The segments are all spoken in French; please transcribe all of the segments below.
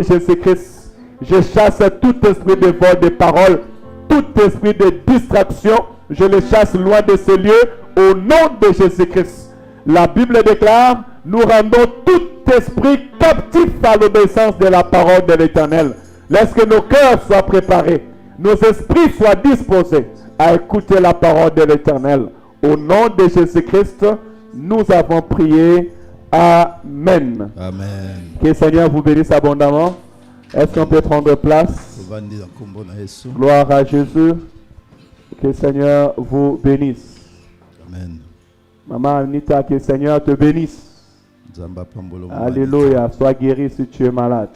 Jésus-Christ, je chasse tout esprit de vol de parole, tout esprit de distraction, je le chasse loin de ce lieu au nom de Jésus-Christ. La Bible déclare, nous rendons tout esprit captif à l'obéissance de la parole de l'Éternel. Laisse que nos cœurs soient préparés, nos esprits soient disposés à écouter la parole de l'Éternel. Au nom de Jésus-Christ, nous avons prié. Amen. Amen. Que le Seigneur vous bénisse abondamment. Est-ce qu'on peut prendre place? Gloire à Jésus. Que le Seigneur vous bénisse. Amen. Maman Anita, que le Seigneur te bénisse. Alléluia. Sois guéri si tu es malade.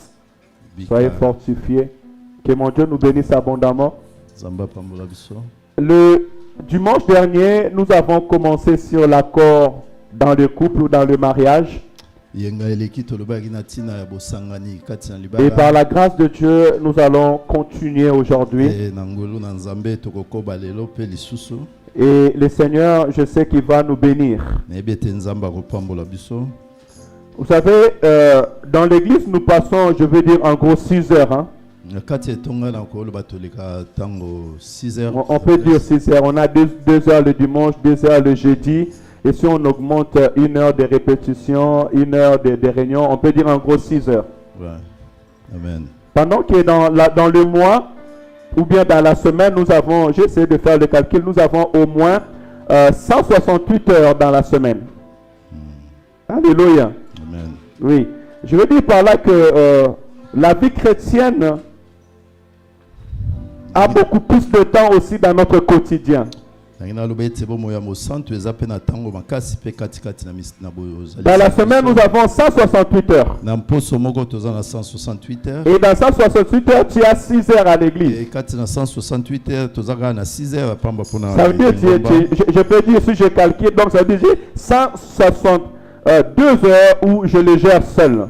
Soyez fortifié. Que mon Dieu nous bénisse abondamment. Le dimanche dernier, nous avons commencé sur l'accord dans le couple ou dans le mariage. Et par la grâce de Dieu, nous allons continuer aujourd'hui. Et le Seigneur, je sais qu'il va nous bénir. Vous savez, dans l'église, nous passons, je veux dire, en gros 6 heures. Hein? On peut dire 6 heures. On a 2 heures le dimanche, 2 heures le jeudi. Et si on augmente 1 heure de répétition, 1 heure de réunion, on peut dire en gros 6 heures. Ouais. Amen. Pendant que dans le mois, ou bien dans la semaine, nous avons, j'essaie de faire le calcul, nous avons au moins 168 heures dans la semaine. Alléluia. Amen. Oui. Je veux dire par là que la vie chrétienne a beaucoup plus de temps aussi dans notre quotidien. Dans la semaine, nous avons 168 heures. Et dans 168 heures, tu as 6 heures à l'église. Ça veut dire, je peux dire, si je calcule, donc ça veut dire 162 heures où je le gère seul.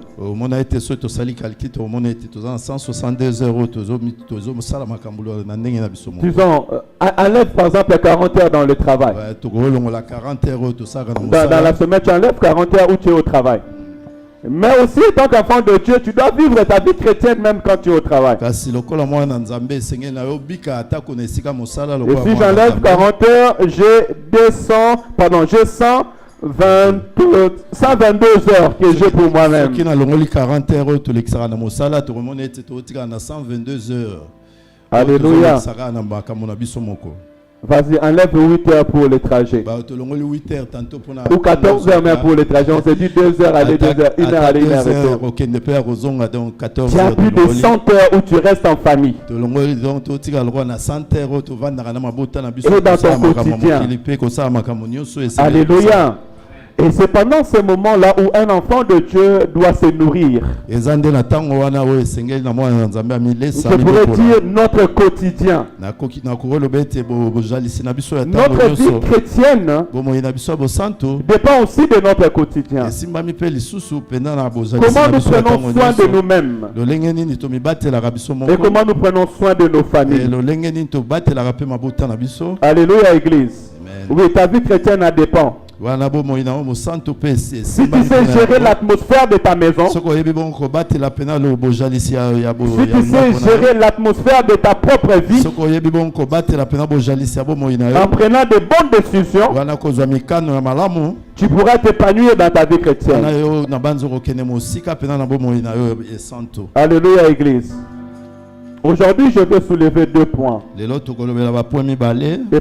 Disons, enlève par exemple 40 heures dans le travail. Dans la semaine, tu enlèves 40 heures où tu es au travail. Mais aussi, en tant qu'enfant de Dieu, tu dois vivre ta vie chrétienne même quand tu es au travail. Et si j'enlève 40 heures, j'ai 122 heures que j'ai pour moi-même. Alléluia. Vas-y, enlève 8 heures pour le trajet. Ou 14 heures même pour le trajet. On se dit 2 heures aller, 2 heures, 1 heure aller, 1 heure retour. Tu as plus de 100 heures où tu restes en famille. Et dans ton quotidien. Alléluia. Et c'est pendant ce moment-là où un enfant de Dieu doit se nourrir. Je pourrais dire notre quotidien. Notre vie chrétienne dépend aussi de notre quotidien. Comment nous prenons soin de nous-mêmes et comment nous prenons soin de nos familles. Alléluia, Église. Oui, ta vie chrétienne dépend. Si tu sais gérer l'atmosphère de ta maison, si tu sais gérer l'atmosphère de ta propre vie, en prenant de bonnes décisions, tu pourras t'épanouir dans ta vie chrétienne. Alléluia, Église. Aujourd'hui, je vais soulever 2 points. Et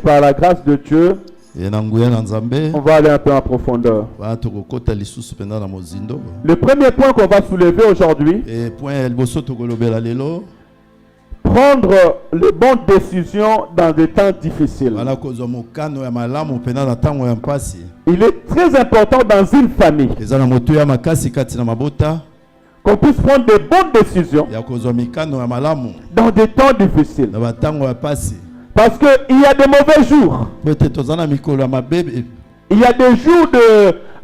par la grâce de Dieu, on va aller un peu en profondeur. Le premier point qu'on va soulever aujourd'hui, prendre les bonnes décisions dans des temps difficiles. Il est très important dans une famille qu'on puisse prendre de bonnes décisions dans des temps difficiles. Parce qu'il y a de mauvais jours. Il y a des jours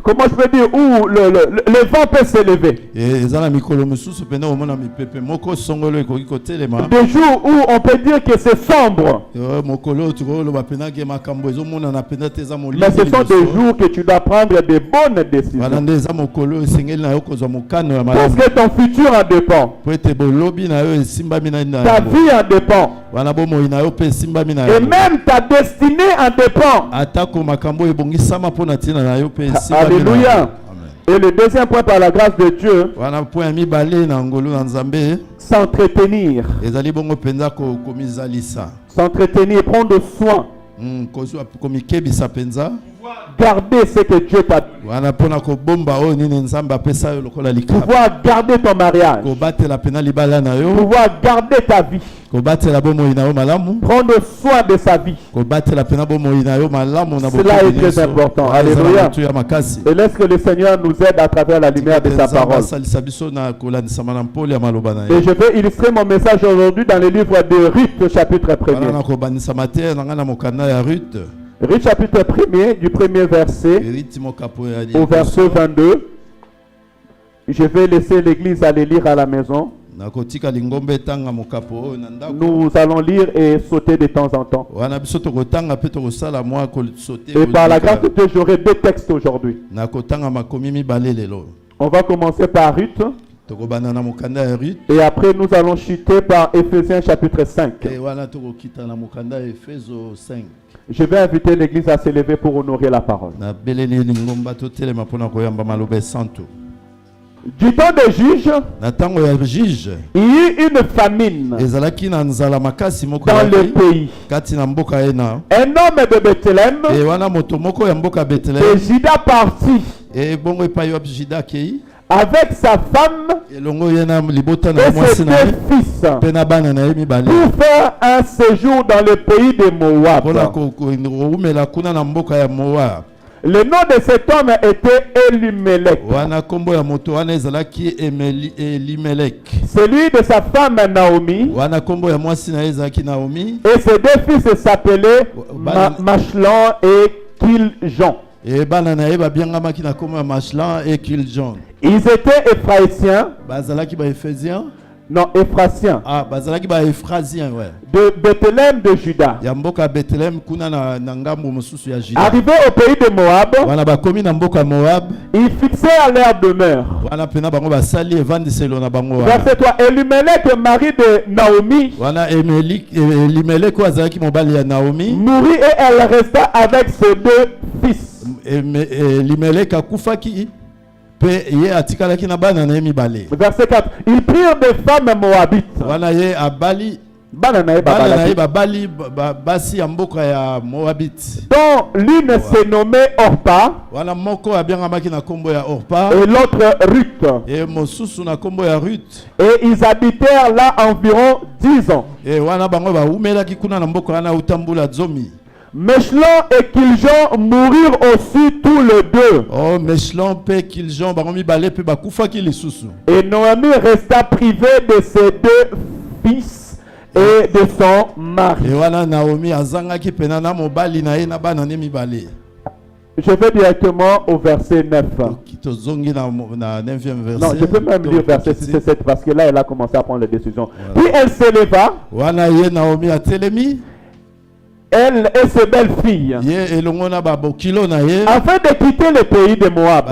comment je peux dire, où le vent peut s'élever. Et zana mikolo mususu pena omona mipepe moko songolo ekoki kotelema. Des jours où on peut dire que c'est sombre. Mokolo tukolo ba pena ke makambo ezomona na pena teza molimo. Mais ce sont des jours que tu dois prendre des bonnes décisions. Wana ndeza mokolo esengeli na yo kozwa mokano ya Parce malamu. que ton futur en dépend. Po ete bolobi na yo esimbami na nda. Ta vie en dépend. Wana bomoi na yo pe esimbami na yo. Et même ta destinée en dépend. Atako makambo ebongisama pona tina na yo pe esimbami. Alléluia. Et le deuxième point, par la grâce de Dieu, wana point mibale na ngolu na Nzambe. S'entretenir. Ezali bongo penza ko komizalisa. S'entretenir, prendre soin. Kozwa komikebisa penza. Garder ce que Dieu t'a dit. Wana pona ko bomba o nini Nzambe apesa yo lokola likaba. Pouvoir garder ton mariage. Ko batela pena libala na yo. Pouvoir garder ta vie. Ko batela bomoi na yo malamu. Prendre soin de sa vie. Ko batela pena bomoi na yo malamu na cela est très important. Alléluia. Et laisse que le Seigneur nous aide à travers la lumière de sa parole. Et je vais illustrer mon message aujourd'hui dans le livre de Ruth, chapitre 1er. Ruth, chapitre 1er, du premier verset au verset 22. Je vais laisser l'église aller lire à la maison. Nous allons lire et sauter de temps en temps. Et par la grâce de Dieu, j'aurai 2 textes aujourd'hui. On va commencer par Ruth. Et après, nous allons chuter par Éphésiens chapitre 5. Je vais inviter l'église à s'élever pour honorer la parole. Du temps des juges, il y eut une famine dans le pays. Un homme de Bethléem, de Juda partit avec sa femme et ses 2 fils pour faire un séjour dans le pays de Moab. Le nom de cet homme était Elimelech. Celui de sa femme Naomi. Et ses 2 fils s'appelaient Machlon et Kiljon. Ils étaient Éphraïciens. Non, Éphraïciens. De Bethléem de Juda. Arrivé au pays de Moab, ils fixèrent leur demeure. Verset 3. Elimelech, mari de Naomi, mourut et elle resta avec ses 2 fils. Verset 4. Ils prirent des femmes moabites. Dont l'une se nommait Orpa et l'autre Ruth. Et ils habitèrent là environ 10 ans. Machlon et Kiljon mourirent aussi tous les 2. Et Naomi resta privée de ses 2 fils et de son mari. Je vais directement au verset 9. Non, je peux même lire verset 6 et 7 parce que là, elle a commencé à prendre les décisions. Puis elle s'éleva. Elle et ses belles filles, afin de quitter le pays de Moab.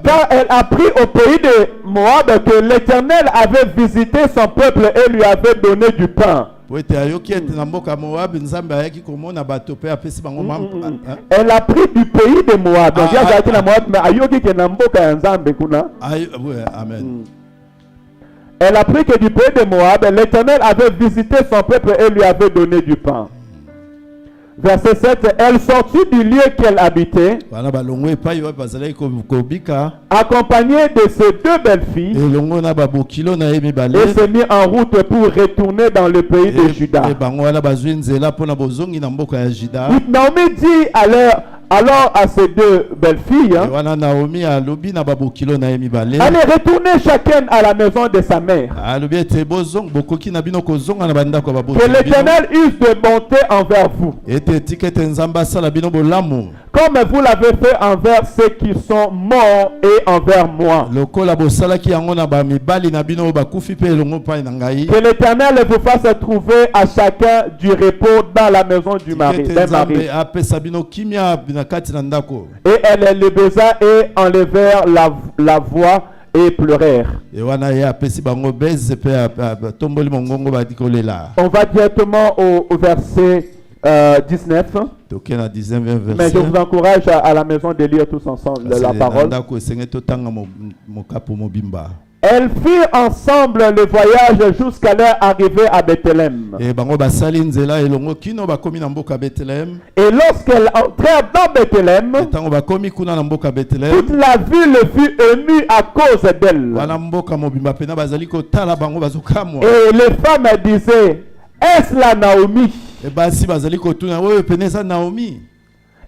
Car elle apprit au pays de Moab que l'Éternel avait visité son peuple et lui avait donné du pain. Elle a pris du pays de Moab. Amen. Elle a pris que du pays de Moab, l'Éternel avait visité son peuple et lui avait donné du pain. Verset 7. Elle sortit du lieu qu'elle habitait, accompagnée de ses 2 belles filles, et se mit en route pour retourner dans le pays de Juda. Naomi dit alors à ses deux belles-filles, wana Naomi alobi na babokilo na ye mibale allez retourner chacune à la maison de sa mère. alobi ete bozong bokoki na bino kozonga na bandako ya Que babokilo l'Éternel use de bonté envers vous, ete tika ete nzambe asala bino bolamu comme vous l'avez fait envers ceux qui sont morts et envers moi. lokola bosalaki yango na bamibali na bino oyo bakufi mpe elongo epai na ngai. Que l'Éternel vous fasse trouver à chacun du repos dans la maison du mari, ete d'un mari. nzambe apesa bino kimia na kati na ndako. Et elle les baisa et enlevèrent la voix et pleurèrent. E wana ye apesi bango beze mpe tomboli mongongo badi kolela. On va directement au verset 19. toke na 19e Mais je verset. vous encourage à la maison de lire tous ensemble la parole. ndako esenge totanga mokapo mobimba. Elles firent ensemble le voyage jusqu'à leur arrivée à Bethléem. E bango basali nzela elongo kino bakomi na mboka Bethléem. Et lorsqu'elles entrèrent dans Bethléem, Ntango bakomi kuna na mboka Bethléem. toute la ville fut émue à cause d'elles. Wana mboka mobimba pena bazali kotala bango bazokamwa. Et les femmes disaient, est-ce la Naomi? E basi bazali kotuna oyo pene eza Naomi.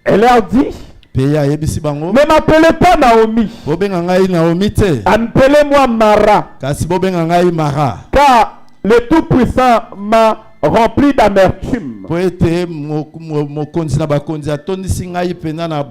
Elle leur dit, Peya yebisi bango. ne m'appelez pas Naomi, Bobenga ngai Naomi te. appelez-moi Mara, Kasi bobenga ngai Mara. car le Tout-Puissant m'a rempli d'amertume. Po ete mokonzi na bakonzi atondisi ngai pena na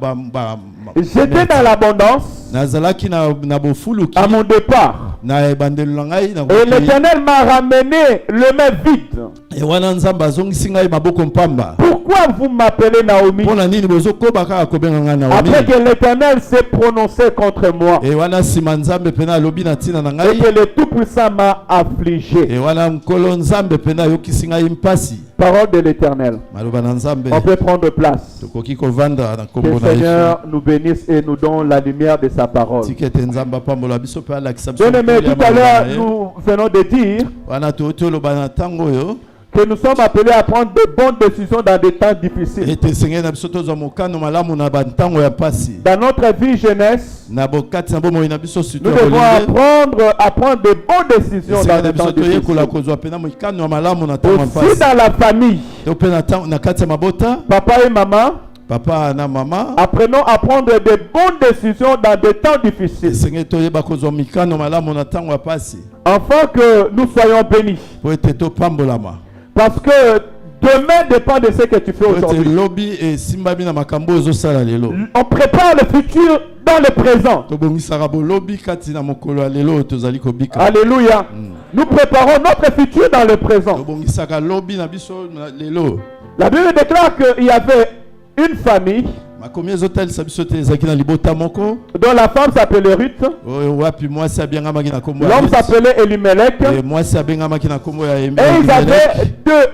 J'étais dans l'abondance nazalaki na bofuluki à mon départ. na ebandelo na ngai na Et l'Éternel m'a ramené le main vide. e wana nzambe azongisi ngai maboko mpamba. Pourquoi vous m'appelez Naomi? Mpona nini bozokoba kaka kobenga ngai Naomi? Après que l'Éternel s'est prononcé contre moi E wana nsima nzambe pena alobi na ntina na et ngai. que le Tout-Puissant m'a affligé. E wana nkolo nzambe pena ayokisi ngai mpasi. Parole de l'Éternel. Maloba na nzambe. On peut prendre place. Tokoki kovanda na Que kombo le na Yesu. Seigneur nous bénisse et nous donne la lumière de sa parole. Tika ete nzambe apambola biso mpe alakisa biso Bien-aimés, nkolo ya tout à maloba l'heure, na ye. nous venons de dire Wana toloba na ntango oyo que nous sommes appelés à prendre de bonnes décisions dans des temps difficiles. ete esengeli na biso tozwa mokano malamu na bantango ya mpasi. Dans notre vie jeunesse, Na bokati na bomoi na biso surtout nous ya devons bolinge. apprendre à prendre de bonnes décisions Esengeli dans na des temps biso toyekola difficiles. kozwa pena mokano ya malamu na ntango ya Aussi mpasi. dans la famille, To mpe na kati ya mabota papa et maman, papa na mama apprenons à prendre de bonnes décisions dans des temps difficiles, esengeli toyeba kozwa mikano malamu na ntango ya mpasi afin que nous soyons bénis. po ete topambolama. Parce que demain dépend de ce que tu fais Po ete aujourd'hui. lobi esimbami na makambo oyo ozosala lelo. On prépare le futur dans le présent. Tobongisaka bolobi kati na mokolo ya lelo oyo tozali kobika. Alléluia. Nous préparons notre futur dans le présent. Tobongisaka lobi na biso na lelo. La Bible déclare qu'il y avait une famille Makomi ezotalisa biso te ezalaki na libota moko dont la femme s'appelait Ruth, oyo wapi mwasi abengamaki na kombo ya l'homme Ruth. s'appelait Elimelech, E mwasi abengamaki na kombo ya et ils Elimelech. avaient deux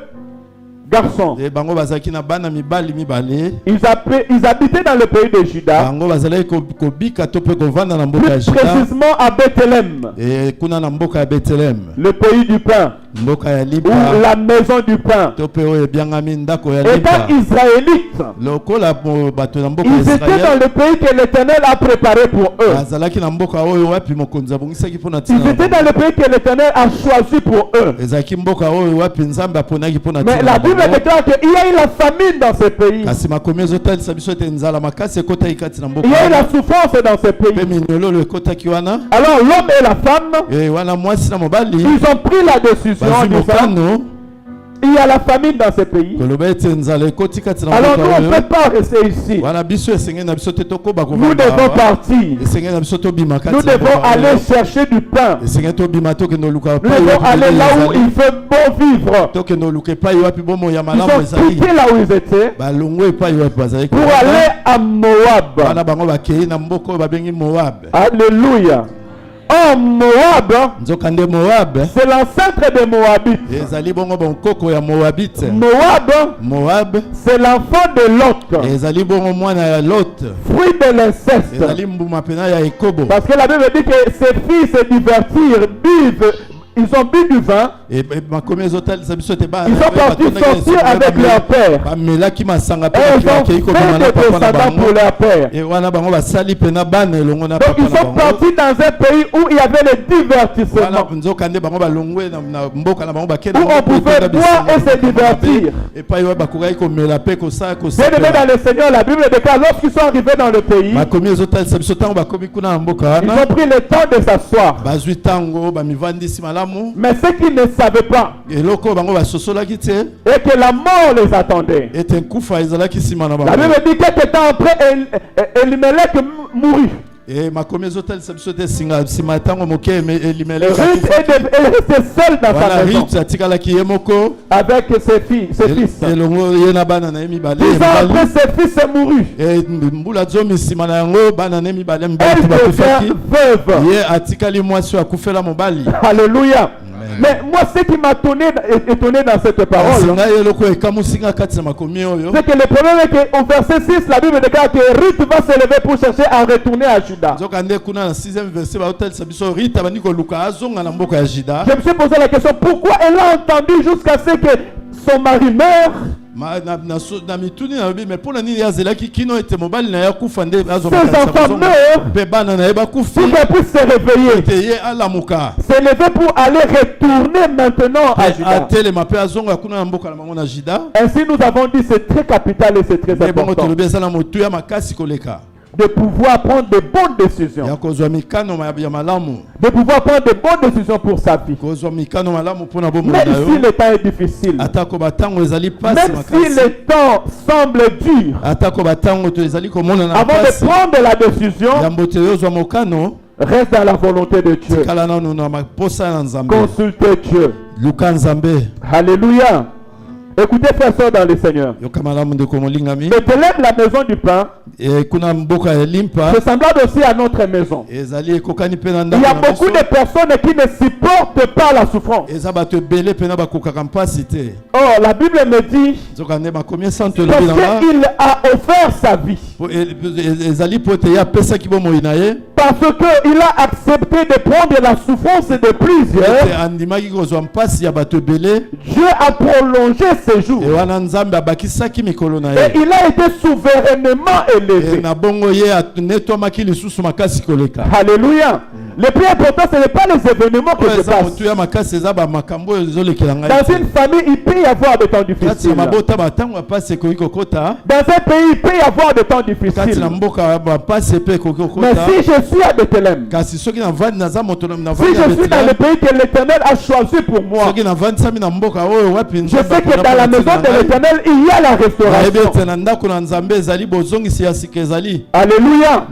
garçons. E bango bazalaki na bana mibali mibale. Ils habitaient dans le pays de Juda, Bango bazalaki kobika to mpe kovanda na mboka ya plus Juda. précisément à Bethléem, E kuna na mboka ya Bethlehem, le pays du pain, mboka ya ou lipa la maison du pain. to mpe oyo ebyangami ndako ya Étant lipa. israélites, Lokola bato na mboka ya ils étaient dans Israel le pays que l'Éternel a préparé pour eux. bazalaki na mboka oyo wapi mokonzi abongisaki mpo na Ils ntina étaient na dans bango. le pays que l'Éternel a choisi pour eux. Ezalaki mboka oyo wapi nzambe aponaki mpo na Mais ntina la na Bible bango. déclare qu'il y a eu la famine dans ce pays. Kasi makomi ezotalisa biso ete nzala makasi ekotaki kati na mboka Il y a eu la wana. souffrance dans ce Mpe pays. minyololo ekotaki wana. Alors l'homme et la femme, E wana mwasi na mobali ils ont pris la décision en bazwi disant, mokano il y a la famine dans ce pays. koloba ete nzala ekoti kati na Alors nous, mboka on ne peut oyo. pas rester ici. Wana biso esengeli na biso te tokoba Nous kovanda devons awa. partir. Esengeli na biso tobima kati Nous na devons mboka aller oyo. chercher du pain. Esengeli tobima tokende oluka Nous epai devons wapi aller bomoi là où ezali. il fait bon vivre. Tokende oluka epai wapi bomoi ya Ils malamu ont ezali. quitté là où ils étaient Balongwe epai wapi bazali pour kovanda. aller à Moab. Bana bango bakei na mboka oyo babengi Moab. Alléluia. Oh, Moab, Nzoka nde Moab c'est l'ancêtre des Moabites. ezali bongo bonkoko ya Moabite. Moab C'est l'enfant de Lot, ezali bongo mwana ya Lot. fruit de l'inceste. Ezali mbuma pena ya Ekobo. Parce que la Bible dit que ses filles se divertirent, buvent Ils ont bu du vin. Et makomi ezotal sabiso te ba. Ils sont partis sortir avec leur père. Bamela ki masanga Et ils ont fait des descendants pour leur père. Et wana bango basali pena bana elongo na Donc papa na ils sont partis dans un pays où il y avait le divertissement. nzokande bango balongwe na mboka na bango bakena. Où on pouvait boire et se divertir. Et pas yoba bakurai ko mela pe ko sa ko sa. Bien aimé dans le Seigneur, la Bible déclare lorsqu'ils sont arrivés dans le pays, makomi ezotal sabiso tango bakomi kuna na mboka wana. ils ont pris le temps de s'asseoir. Bazwi tango bamivandisi malamu. Mais ce qu'ils ne savaient pas, Eloko bango basosolaki te. et que la mort les attendait. Et un kufa ezalaki sima na bango. La Bible dit quelque temps après, Elimelech mourut. Et makomi ezotal sabiso te singa sima tango moke Elimelech. Ruth est restée seule dans sa maison Ruth atikalaki ye moko avec ses fils. elongo ye na bana na ye mibale. 10 ans après, ses fils mourut. Et mbula zomi sima na yango bana na ye mibale Elle mbati devient bakufaki. veuve. Ye atikali mwasi akufela mobali. Alléluia. Mais moi, ce qui m'a étonné dans cette parole, singa eloko ekamusinga kati na makomi oyo. c'est que le problème est qu'au verset 6, la Bible déclare que Ruth va se lever pour chercher à retourner à Juda. Zokande kuna na 6e verset ba hotel sabiso Rita bani ko luka azonga na mboka ya Juda. Je me suis posé la question, pourquoi elle a entendu jusqu'à ce que son mari meure? Na mituni na bi mais pona nini azelaki kino ete mobali na ya kufa nde azonga. Ses enfants meurent Pe bana na ye bakufi. pour qu'elle puisse se réveiller. Te ye alamuka. Se lever pour aller retourner maintenant à Juda. Atele mape azonga kuna na mboka na bango na Juda. Ainsi nous avons dit c'est très capital et c'est très Mais bon important tolobi eza na motu ya makasi koleka. de pouvoir prendre de bonnes décisions. Ya kozwa mikano ya malamu. De pouvoir prendre de bonnes décisions pour sa vie. Kozwa mikano malamu pona bomo Même na yo. si le temps est difficile. Atako batango ezali pasi Même si makasi. le temps semble dur. Atako batango to ezali komona na Avant pasi. de prendre la décision, Ya mbote yo zwa mokano. reste dans la volonté de Dieu. Kala na no na maposa na Nzambe. Consultez Dieu. Luka Nzambe. Alléluia. Écoutez, frères et sœurs dans le Seigneur. Yoka malamu de komolingami. Bethléem, la maison du pain, Et kuna mboka ya limpa. c'est semblable aussi à notre maison. Ezali ekokani pe na Il ndako y a na beaucoup biso. de personnes qui ne supportent pas la souffrance. Eza bato ebele pe na bakokaka mpasi te. Or, la Bible me dit, Zokande bakomi santo parce lobi na nga. qu'il a offert sa vie, Ezali po ete ye apesaki bomoi na ye. parce qu'il a accepté de prendre la souffrance de Ete plusieurs, andimaki kozwa mpasi ya bato ebele. Dieu a prolongé ses jours. E wana Nzambe abakisaki mikolo na Et ye. il a été souverainement E élevé. na bongo ye netwamaki lisusu makasi koleka. Alléluia. Le plus important, ce n'est pas les événements que Oyo je eza passe. motu ya makasi eza bamakambo oyo ezolekela ngai. Dans une famille, il peut y avoir des temps Kati difficiles. na mabota batango ya pasi ekoki kokota. Dans un pays, il peut y avoir des temps Kati difficiles. na mboka bapasi epe ekoki Mais kokota. si je suis à Bethléem, Kasi soki navandi naza moto si navandi je suis dans le pays que l'Éternel a choisi pour moi, soki navandisami na mboka oyo wapi je sais que dans la maison de l'Éternel, il y a la nayebi restauration. ete na ndako na Nzambe ezali bozongisi ya sika ezali. Alléluia.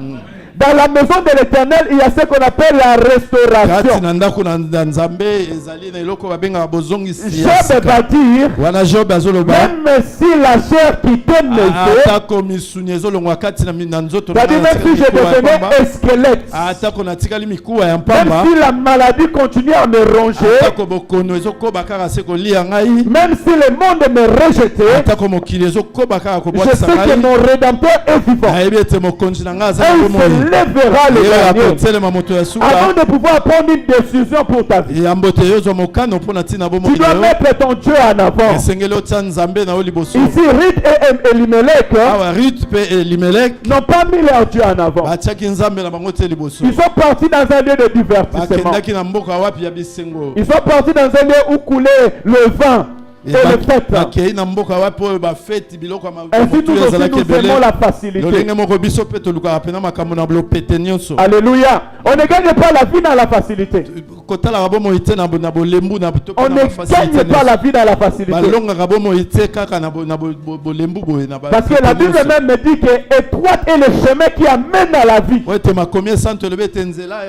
Dans la maison de l'Éternel, il y a ce qu'on appelle la Kati restauration. na ndako na Nzambe ezali na eloko babengaka bozongisi ya Job va sika. dire, Wana Job azoloba même si la chair quitte mes os, atako misuni ezolongwa kati na nzoto na c'est-à-dire même si je devenais un squelette, atako natikali mikuwa ya même mpamba si la maladie continue à me ronger, atako bokono ezokoba kaka se kolia ngai même si le monde me rejetait, atako mokili ezokoba kaka je kobwakisa sais que ngai mon Rédempteur est vivant. nayebi ete mokonzi na ngai aza Et na il bomoi se lèvera le ye dernier. akotelema moto ya Avant suka de pouvoir prendre une décision pour ta vie, ya mbote yo ozwa mokano mpo na ntina bomoi tu dois na yo mettre ton Dieu en avant. esengeli otia Nzambe na yo liboso. Ici, Ruth et Elimelech Awa Ruth mpe Elimelek n'ont pas mis leur Dieu en avant. batiaki Nzambe na bango te liboso. Ils sont partis dans un lieu de divertissement. Bakendaki na mboka wapi ya bisengo. Ils sont partis dans un lieu où coulait le vin et le fête. Bakei na mboka wapi oyo bafeti biloko ya Ainsi, nous aussi, nous aimons la facilité. lolenge moko biso mpe tolukaka pena makambo na bilopete nyonso. Alléluia. On ne gagne pas la vie dans la facilité. Kotalaka bomoi te na bolembu na to On ne gagne pas la vie dans la facilité. balongaka bomoi te kaka na bolembu boye na Parce que la Bible même me dit que étroit est le chemin qui amène à la vie. oyo te makomi esanto elobi ete nzela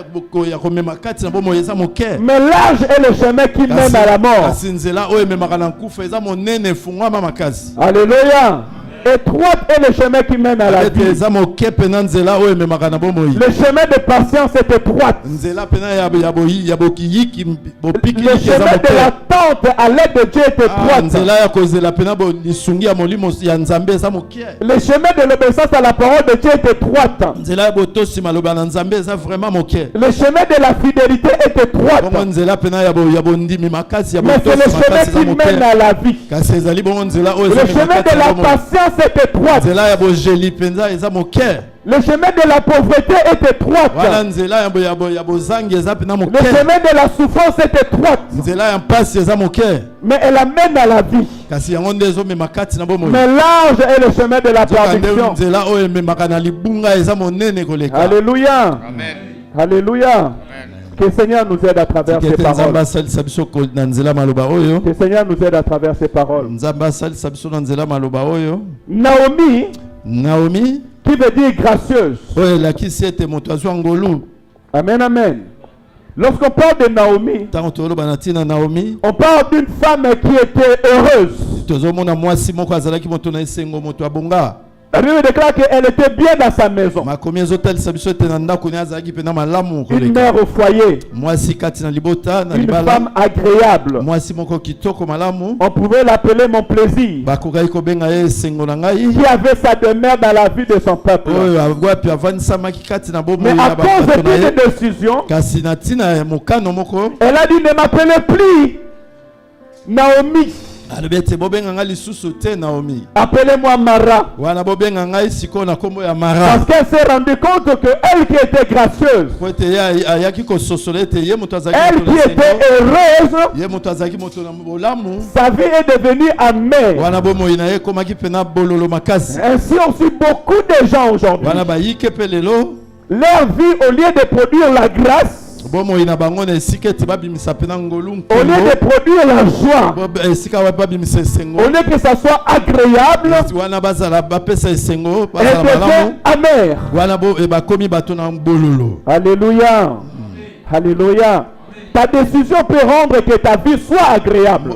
ya komema kati na bomoi eza moke. Mais large est le chemin qui mène à la mort. kasi nzela oyo ememaka na nkufa eza monene efungwama makasi. Alléluia. étroite est le chemin qui mène à la vie. Le chemin de patience est étroite. Le chemin de l'attente à l'aide de Dieu est étroite. Le chemin de l'obéissance à la parole de Dieu est étroite. Le chemin de la fidélité est étroite. Mais c'est le chemin qui mène à la vie. Le chemin de la patience est étroite. Le chemin de la pauvreté est étroite. Le chemin de la souffrance est étroite. Mais elle amène à la vie. Mais large est le chemin de la perfection. Alléluia. Amen. Alléluia. Amen. Que le Seigneur nous aide à travers ces paroles. Que le Seigneur nous aide à travers ces paroles. Naomi, qui veut dire gracieuse. Amen, amen. Lorsqu'on parle de Naomi, on parle d'une femme qui était heureuse. La Bible déclare qu'elle était bien dans sa maison. Une mère au foyer. Une femme agréable. On pouvait l'appeler mon plaisir. Qui avait sa demeure dans la vie de son peuple. Mais à cause d'une décision, elle a dit ne m'appelez plus Naomi. Appelez-moi Mara. Parce qu'elle s'est rendue compte que elle qui était gracieuse, elle qui était heureuse, sa vie est devenue amère. Ainsi aussi beaucoup de gens aujourd'hui, leur vie, au lieu de produire la grâce, au lieu de produire la joie, au lieu que ça soit agréable, elle devient amère. Alléluia. Alléluia. Ta décision peut rendre que ta vie soit agréable.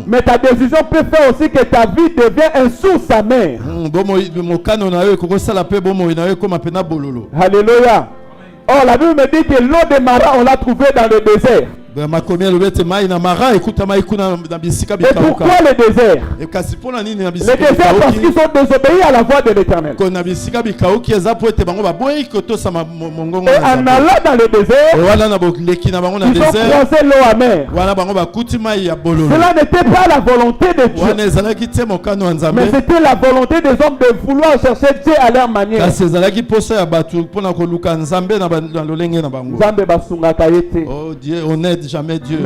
Mais ta décision peut faire aussi que ta vie devienne une source amère. Alléluia. Or, la Bible me dit que l'eau de Mara, on l'a trouvée dans le désert. Et pourquoi le désert? Le désert parce qu'ils ont désobéi à la voix de l'Éternel. Et en allant dans le désert, ils ont croisé l'eau amère. Cela n'était pas la volonté de Dieu, mais c'était la volonté des hommes de vouloir chercher Dieu à leur manière. Oh Dieu, on n'aide jamais Dieu.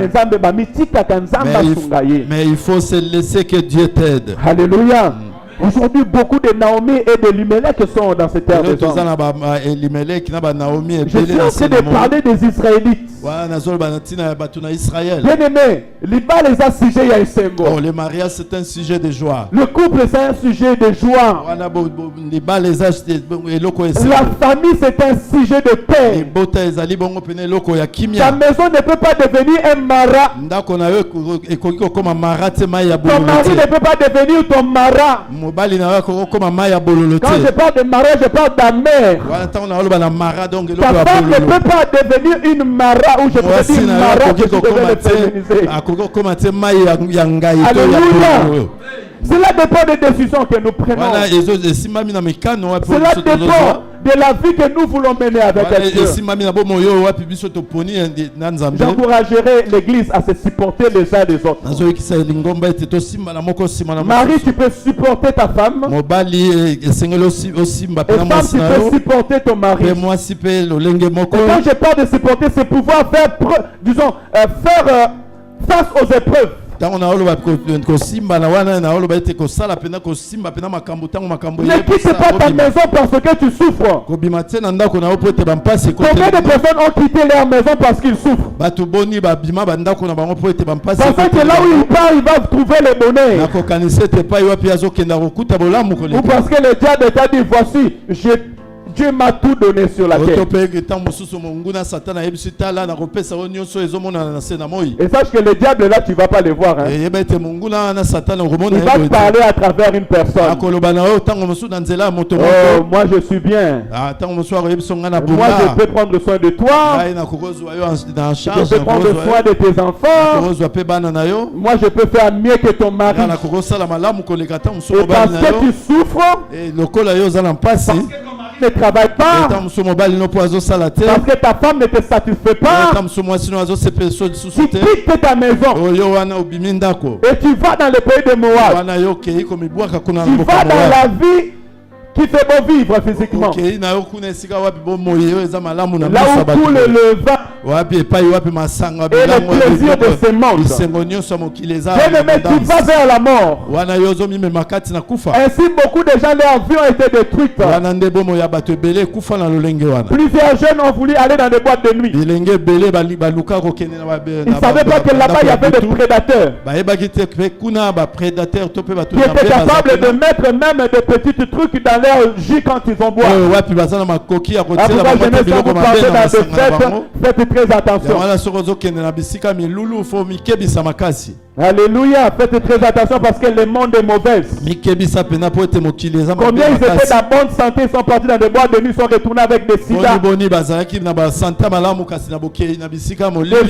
Mais il faut se laisser que Dieu t'aide. Alléluia. Aujourd'hui, beaucoup de Naomi et de Limelech sont dans cette terre des hommes. Je suis en train de parler des Israélites. Bien aimé, l'Iba les a sujets à Isengo. Oh, le mariage c'est un sujet de joie. Le couple c'est un sujet de joie. La famille c'est un sujet de paix. Ta maison ne peut pas devenir un mara. Ton mari ne peut pas devenir ton mara. Quand je parle de mariage, je parle d'amère. Ta femme ne peut pas devenir une mara ou je peux dire une mara que tu devais le féminiser. Alléluia. Cela dépend des décisions que nous prenons. Cela dépend de la vie que nous voulons mener avec Dieu. J'encouragerai l'église à se supporter les uns des autres. Marie, tu peux supporter ta femme. Et femme, tu peux supporter ton mari. Et quand je parle de supporter, c'est pouvoir faire, disons, faire face aux épreuves. Ne quitte pas ta maison parce que tu souffres. Combien de personnes ont quitté leur maison parce qu'ils souffrent? Parce que là où il part, il va trouver le bonheur. Ou parce que le diable t'a dit, voici, Dieu m'a tout donné sur la terre. Et sache que le diable là, tu ne vas pas le voir. Hein. Il va te parler à travers une personne. Oh, moi je suis bien. Moi je peux prendre soin de toi. Je peux prendre soin de tes enfants. Moi je peux faire mieux que ton mari. Et parce que tu souffres, parce que ton mari ne travaille pas, parce que ta femme ne te satisfait pas, tu quittes ta maison et tu vas dans le pays de Moab. Tu vas dans la vie qui fait beau vivre physiquement. Là où coule le vin et le plaisir de ce monde. Bien-aimé, tu vas vers la mort. Ainsi, beaucoup de gens, leur vie ont été détruites. Plusieurs jeunes ont voulu aller dans des boîtes de nuit. Ils ne savaient pas que là-bas il y avait des prédateurs qui étaient capables de mettre même des petits trucs dans leur jus quand ils ont boire. Faites très attention. Alléluia, faites très attention parce que le monde est mauvais. Combien ils étaient en bonne santé, ils sont partis dans des boîtes de nuit, ils sont retournés avec des sida. Les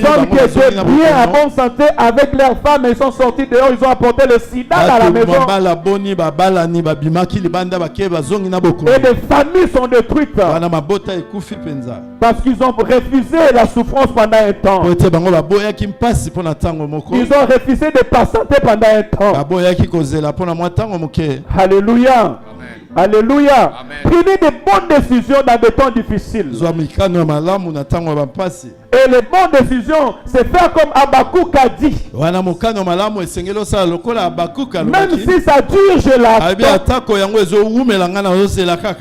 hommes qui étaient bien en bonne santé avec leurs femmes, ils sont sortis dehors, ils ont apporté le sida dans la maison. Et des familles sont détruites parce qu'ils ont refusé la souffrance pendant un temps. Ils ont refusé de patienter pendant un temps. Alléluia. Alléluia. Prenez de bonnes décisions dans des temps difficiles. Et les bonnes décisions, c'est faire comme Habakkuk a dit. Même si ça dure, je l'attends.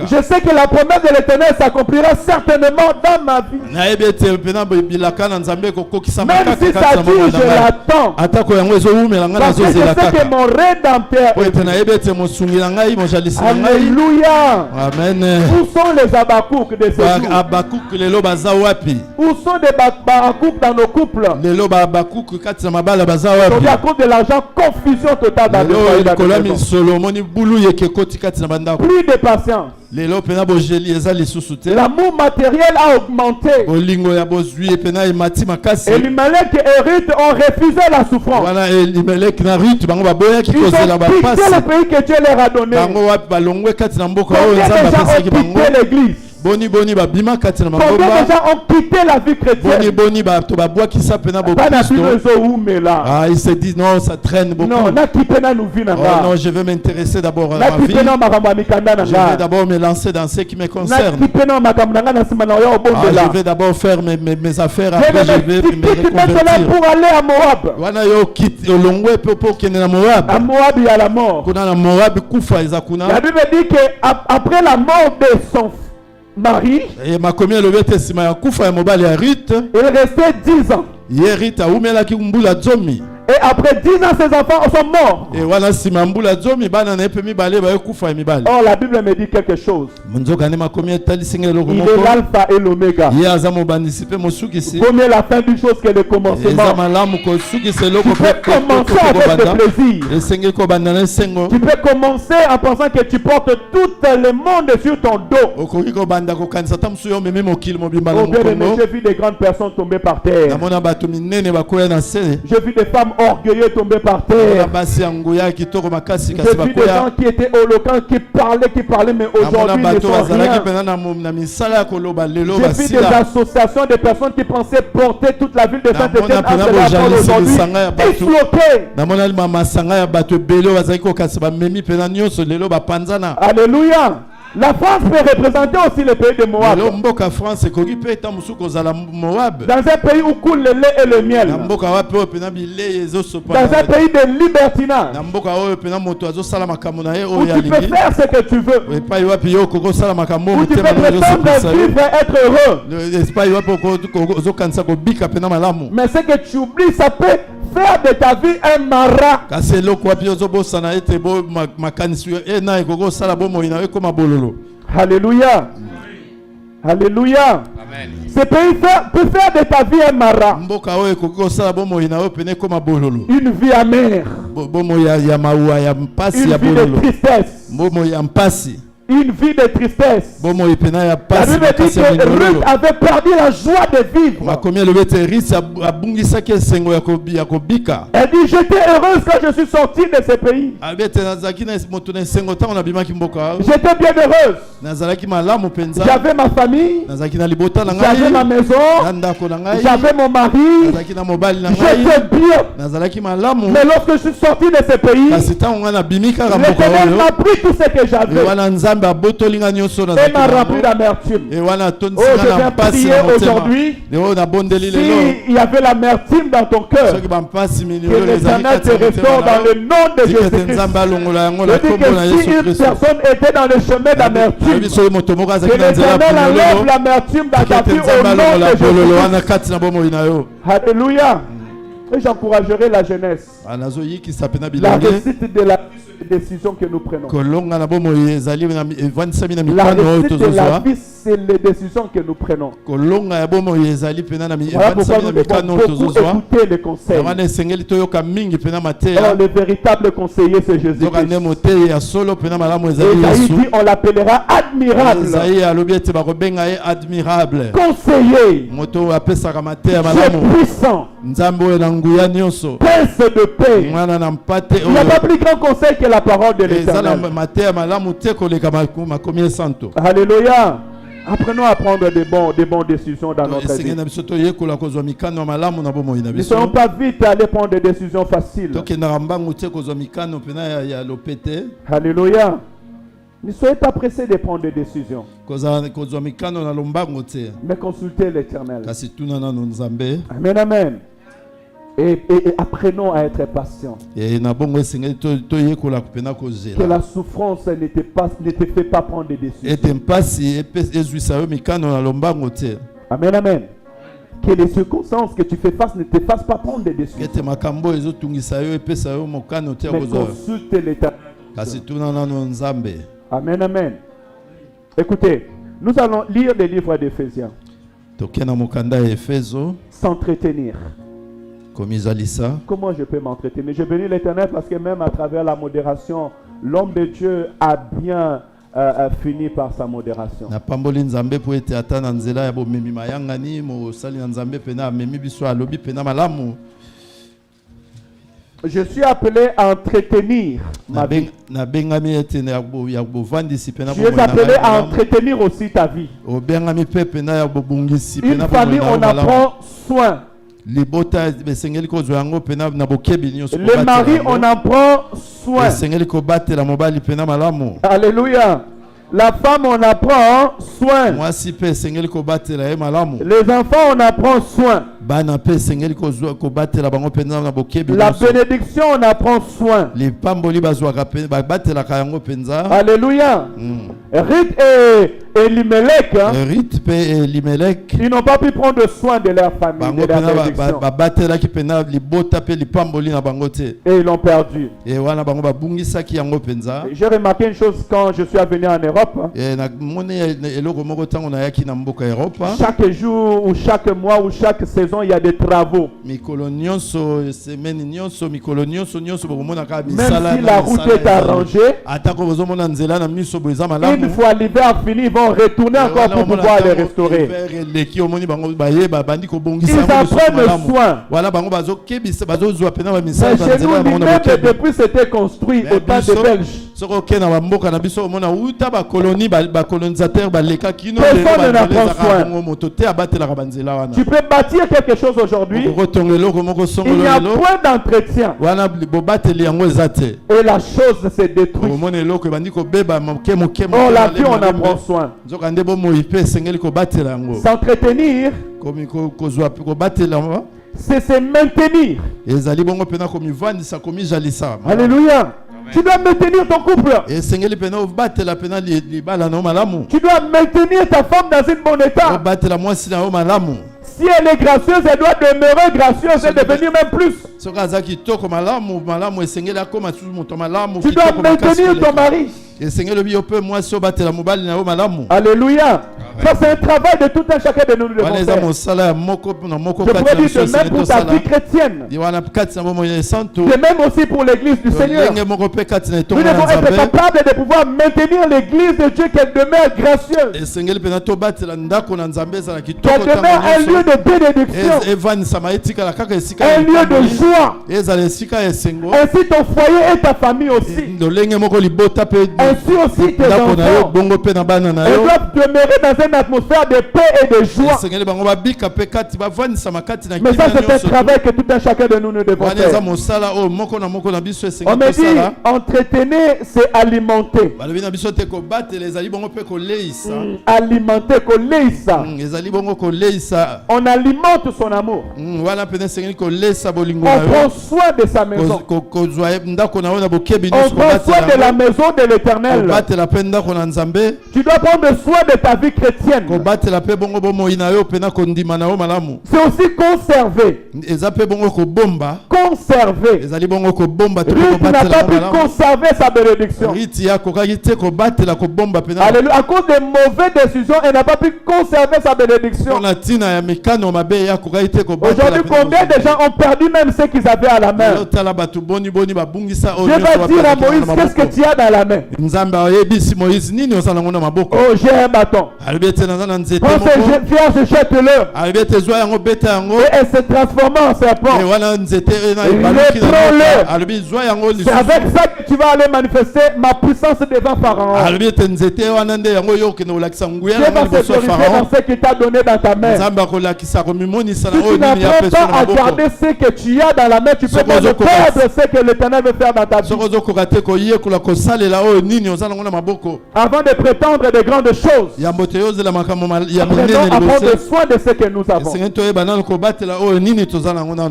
Je sais que la promesse de l'Éternel s'accomplira certainement dans ma vie. Même si ça dure, je l'attends. Parce que je sais que mon rédempteur est. Alléluia. Amen. Où sont les Habakkuk de ce jour? Où sont des Habakkuk dans nos couples? Donc à cause de l'argent, confusion totale dans le plus de patience. L'amour matériel a augmenté. Elimelech et Ruth ont refusé la souffrance. Ils ont quitté le pays que Dieu leur a donné. Combien de gens ont quitté l'église? Combien de gens ont quitté la vie chrétienne? Il se dit non, ça traîne beaucoup. Non, non, je vais m'intéresser d'abord à ma vie. Je vais d'abord me lancer dans ce qui me concerne. Je vais d'abord faire mes affaires. Après, je vais me reconvertir. Pour aller à Moab. À Moab, il y a la mort. La Bible dit qu'après la mort de son mari, il restait 10 ans. Et après 10 ans, ses enfants sont morts. Oh, la Bible me dit quelque chose. Il est l'alpha et l'oméga. Vaut mieux la fin d'une chose que le commencement. Tu peux commencer avec le plaisir. Tu peux commencer en pensant que tu portes tout le monde sur ton dos. Oh, bien, j'ai vu des grandes personnes tomber par terre. J'ai vu des femmes orgueilleux tomber par terre. J'ai vu des gens qui étaient éloquents, qui parlaient, mais aujourd'hui ne sont rien. J'ai vu des associations de personnes qui pensaient porter toute la ville de Saint-Étienne à aujourd'hui disloquées. Alléluia. La France peut représenter aussi le pays de Moab. Dans un pays où coule le lait et le miel. Dans un pays de libertinage. Où tu peux faire ce que tu veux. Où tu peux prétendre vivre et être heureux. Mais ce que tu oublies, ça peut faire de ta vie un marat. Alléluia. Alléluia. Amen. Ce pays peut faire de ta vie un marat. Une vie amère. Une vie de tristesse. Une vie de tristesse. La Bible dit que Ruth avait perdu la joie de vivre. Elle dit, j'étais heureuse quand je suis sortie de ce pays. J'étais bien heureuse. J'avais ma famille. J'avais ma maison. J'avais mon mari. J'étais bien. Mais lorsque je suis sortie de ce pays, l'Éternel m'a pris tout ce que j'avais. Et m'a rempli d'amertume. Oh, je viens prier aujourd'hui. S'il y avait l'amertume dans ton cœur, que l'Éternel te restaure dans le nom de Jésus-Christ. Je dis que si une personne était dans le chemin d'amertume, que l'Éternel enlève l'amertume dans ta vie au nom de Jésus-Christ. Alléluia. Et j'encouragerai la jeunesse. La réussite de la décision que nous prenons. La réussite de la vie, c'est les décisions que nous prenons. Voilà pourquoi nous devons beaucoup écouter les conseils. Oh, le véritable conseiller, c'est Jésus-Christ. Esaïe dit, on l'appellera admirable. Conseiller. Dieu puissant. Prince de paix. Il n'y a pas plus grand conseil que la parole de l'Éternel. Alléluia. Apprenons à prendre des bonnes décisions dans notre vie. Ne soyons pas vite à aller prendre des décisions faciles. Alléluia. Ne soyez pas pressés de prendre des décisions. Mais consultez l'Éternel. Amen, amen. Et apprenons à être patients. Que la souffrance ne te fait pas prendre des décisions. Amen, amen. Que les circonstances que tu fais face ne te fassent pas prendre des décisions. Mais consulte l'Éternel. Amen, amen. Écoutez, nous allons lire les livres d'Éphésiens. S'entretenir. Comment je peux m'entretenir? J'ai béni l'Éternel parce que même à travers la modération, l'homme de Dieu a bien fini par sa modération. Je suis appelé à entretenir ma vie. Tu es appelé à entretenir aussi ta vie. Une famille, on apprend soin. Le mari, on en prend soin. Alléluia. La femme, on apprend soin. Les enfants, on apprend soin. La bénédiction, on apprend soin. Alléluia. Ruth et Elimelech, ils n'ont pas pu prendre soin de leur famille, de leur bénédiction. Et ils l'ont perdu. J'ai remarqué une chose quand je suis venu en Europe. Chaque jour ou chaque mois ou chaque saison, il y a des travaux. Même si la route est arrangée, une fois l'hiver fini, ils vont retourner encore pour pouvoir les restaurer. Ils en prennent soin. Mais chez nous, l'immeuble depuis c'était construit au temps des Belges. Personne n'apprend soin. Tu peux bâtir quelque chose aujourd'hui. Il n'y a point d'entretien. Et la chose se détruit. Oh, la vie, on en prend soin. S'entretenir, c'est se maintenir. Alléluia. Tu dois maintenir ton couple. Tu dois maintenir ta femme dans un bon état. Si elle est gracieuse, elle doit demeurer gracieuse et devenir même plus. Tu dois maintenir ton mari. Alléluia. Ça c'est un travail de tout un chacun de nous devons faire. Je pourrais dire de même pour ta vie chrétienne. De même aussi pour l'église du Seigneur. Nous devons être capables de pouvoir maintenir l'église de Dieu qu'elle demeure gracieuse. Qu'elle demeure un lieu de bénédiction. Un lieu de joie. Ainsi ton foyer et ta famille aussi. Ainsi aussi tes enfants. Ils doivent demeurer dans une atmosphère de paix et de joie. Mais ça c'est un travail que tout un chacun de nous devons faire. On me dit entretenir c'est alimenter. Alimenter, on alimente son amour. On prend soin de sa maison. On prend soin de la maison de l'Éternel. Tu dois prendre soin de ta vie chrétienne. C'est aussi conserver. Conserver. Ruth n'a pas pu conserver sa bénédiction. Alléluia. À cause des mauvaises décisions, elle n'a pas pu conserver sa bénédiction. Aujourd'hui, combien de gens ont perdu même ce qu'ils avaient à la main? Dieu va dire à Moïse, qu'est-ce que tu as dans la main? Oh, j'ai un bâton. Quand c'est fier, je jette-le. Et elle se transforme en serpent. Reprends-le. C'est avec ça que tu vas aller manifester ma puissance devant Pharaon. Dieu va se glorifier dans ce qu'il t'a donné dans ta main. Si tu n'apprends pas à garder ce que tu as dans la main, tu peux pas perdre ce que l'Éternel veut faire dans ta vie. Avant de prétendre de grandes choses, apprenons à prendre soin de ce que nous avons.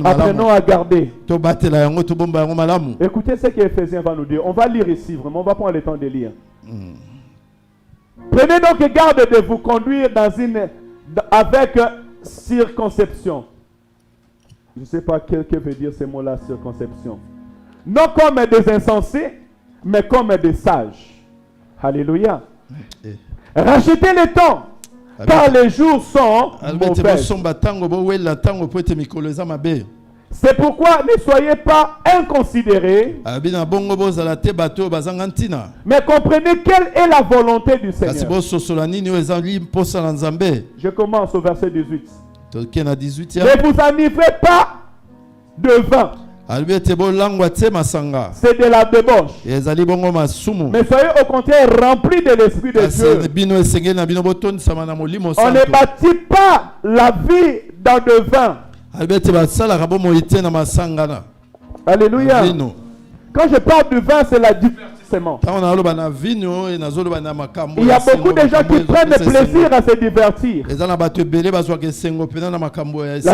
Apprenons à garder. Écoutez ce que Éphésiens va nous dire. On va lire ici, vraiment, on va prendre le temps de lire. Prenez donc garde de vous conduire avec circonception. Je ne sais pas que veut dire ce mot-là, circonception. Non comme des insensés, mais comme des sages. Alléluia. Rachetez le temps, car les jours sont mauvais. C'est pourquoi ne soyez pas inconsidérés, mais comprenez quelle est la volonté du Seigneur. Je commence au verset 18. Ne vous enivrez pas de vin. C'est de la débauche. Mais soyez au contraire remplis de l'Esprit de Dieu. On ne bâtit pas la vie dans le vin. Alléluia. Quand je parle du vin, c'est la divertissement. Il y a beaucoup de gens qui prennent plaisir à se divertir. La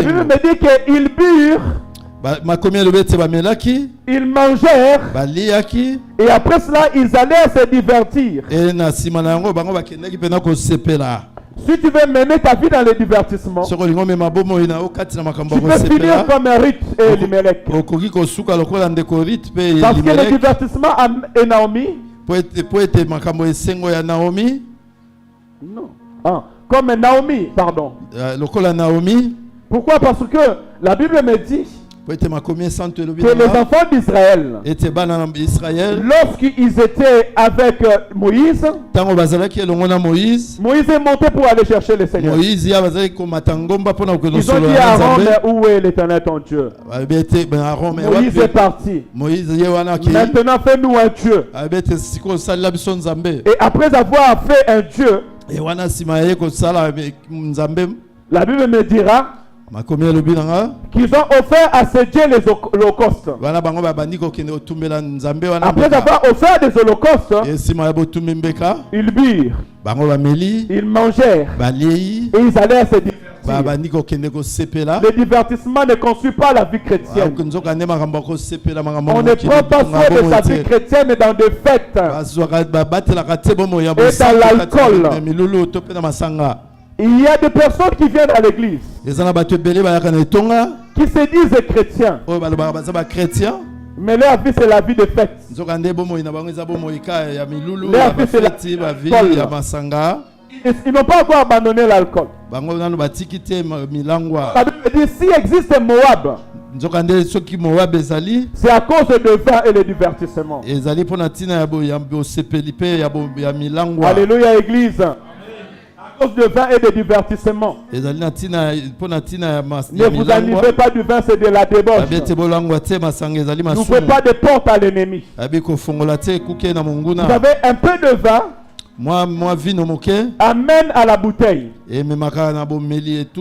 Bible me dit qu'ils burent, ils mangèrent, et après cela, ils allaient se divertir. Si tu veux mener ta vie dans le divertissement, tu peux finir comme un Ruth et Elimelech. Parce que le divertissement est Naomi. Non. Ah, comme Naomi, pardon. Pourquoi? Parce que la Bible me dit que les enfants d'Israël, lorsqu'ils étaient avec Moïse, Moïse est monté pour aller chercher le Seigneur. Ils ont dit à Aaron, où est l'Éternel ton Dieu? Moïse est parti. Maintenant fais-nous un Dieu. Et après avoir fait un Dieu, la Bible me dira qu'ils ont offert à ce Dieu les holocaustes. Après avoir offert des holocaustes, ils birent, ils mangèrent et ils allaient à se divertir. Le divertissement ne construit pas la vie chrétienne. On ne prend pas soin de sa vie chrétienne dans des fêtes et dans l'alcool. Il y a des personnes qui viennent à l'église, qui se disent chrétiens, mais leur vie c'est la vie de fête. Leur vie c'est la vie de ils n'ont pas encore abandonné l'alcool. La Bible dit s'il existe Moab, c'est à cause de vin et le divertissement. Alléluia Église. À cause de vin et de divertissement. Ne vous enivrez pas du vin, c'est de la débauche. N'ouvrez pas de porte à l'ennemi. Vous avez un peu de vin. Amène à la bouteille.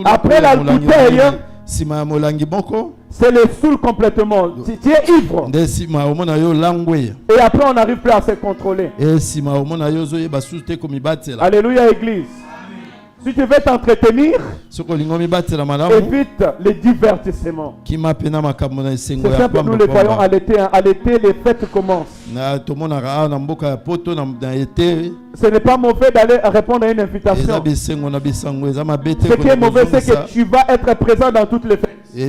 Après la bouteille, c'est le saoul complètement. Tu es ivre. Et après on n'arrive plus à se contrôler. Alléluia Église. Si tu veux t'entretenir, évite les divertissements. C'est simple, nous les voyons à l'été. À l'été, les fêtes commencent. Ce n'est pas mauvais d'aller répondre à une invitation. Ce qui est mauvais, c'est que tu vas être présent dans toutes les fêtes. Ce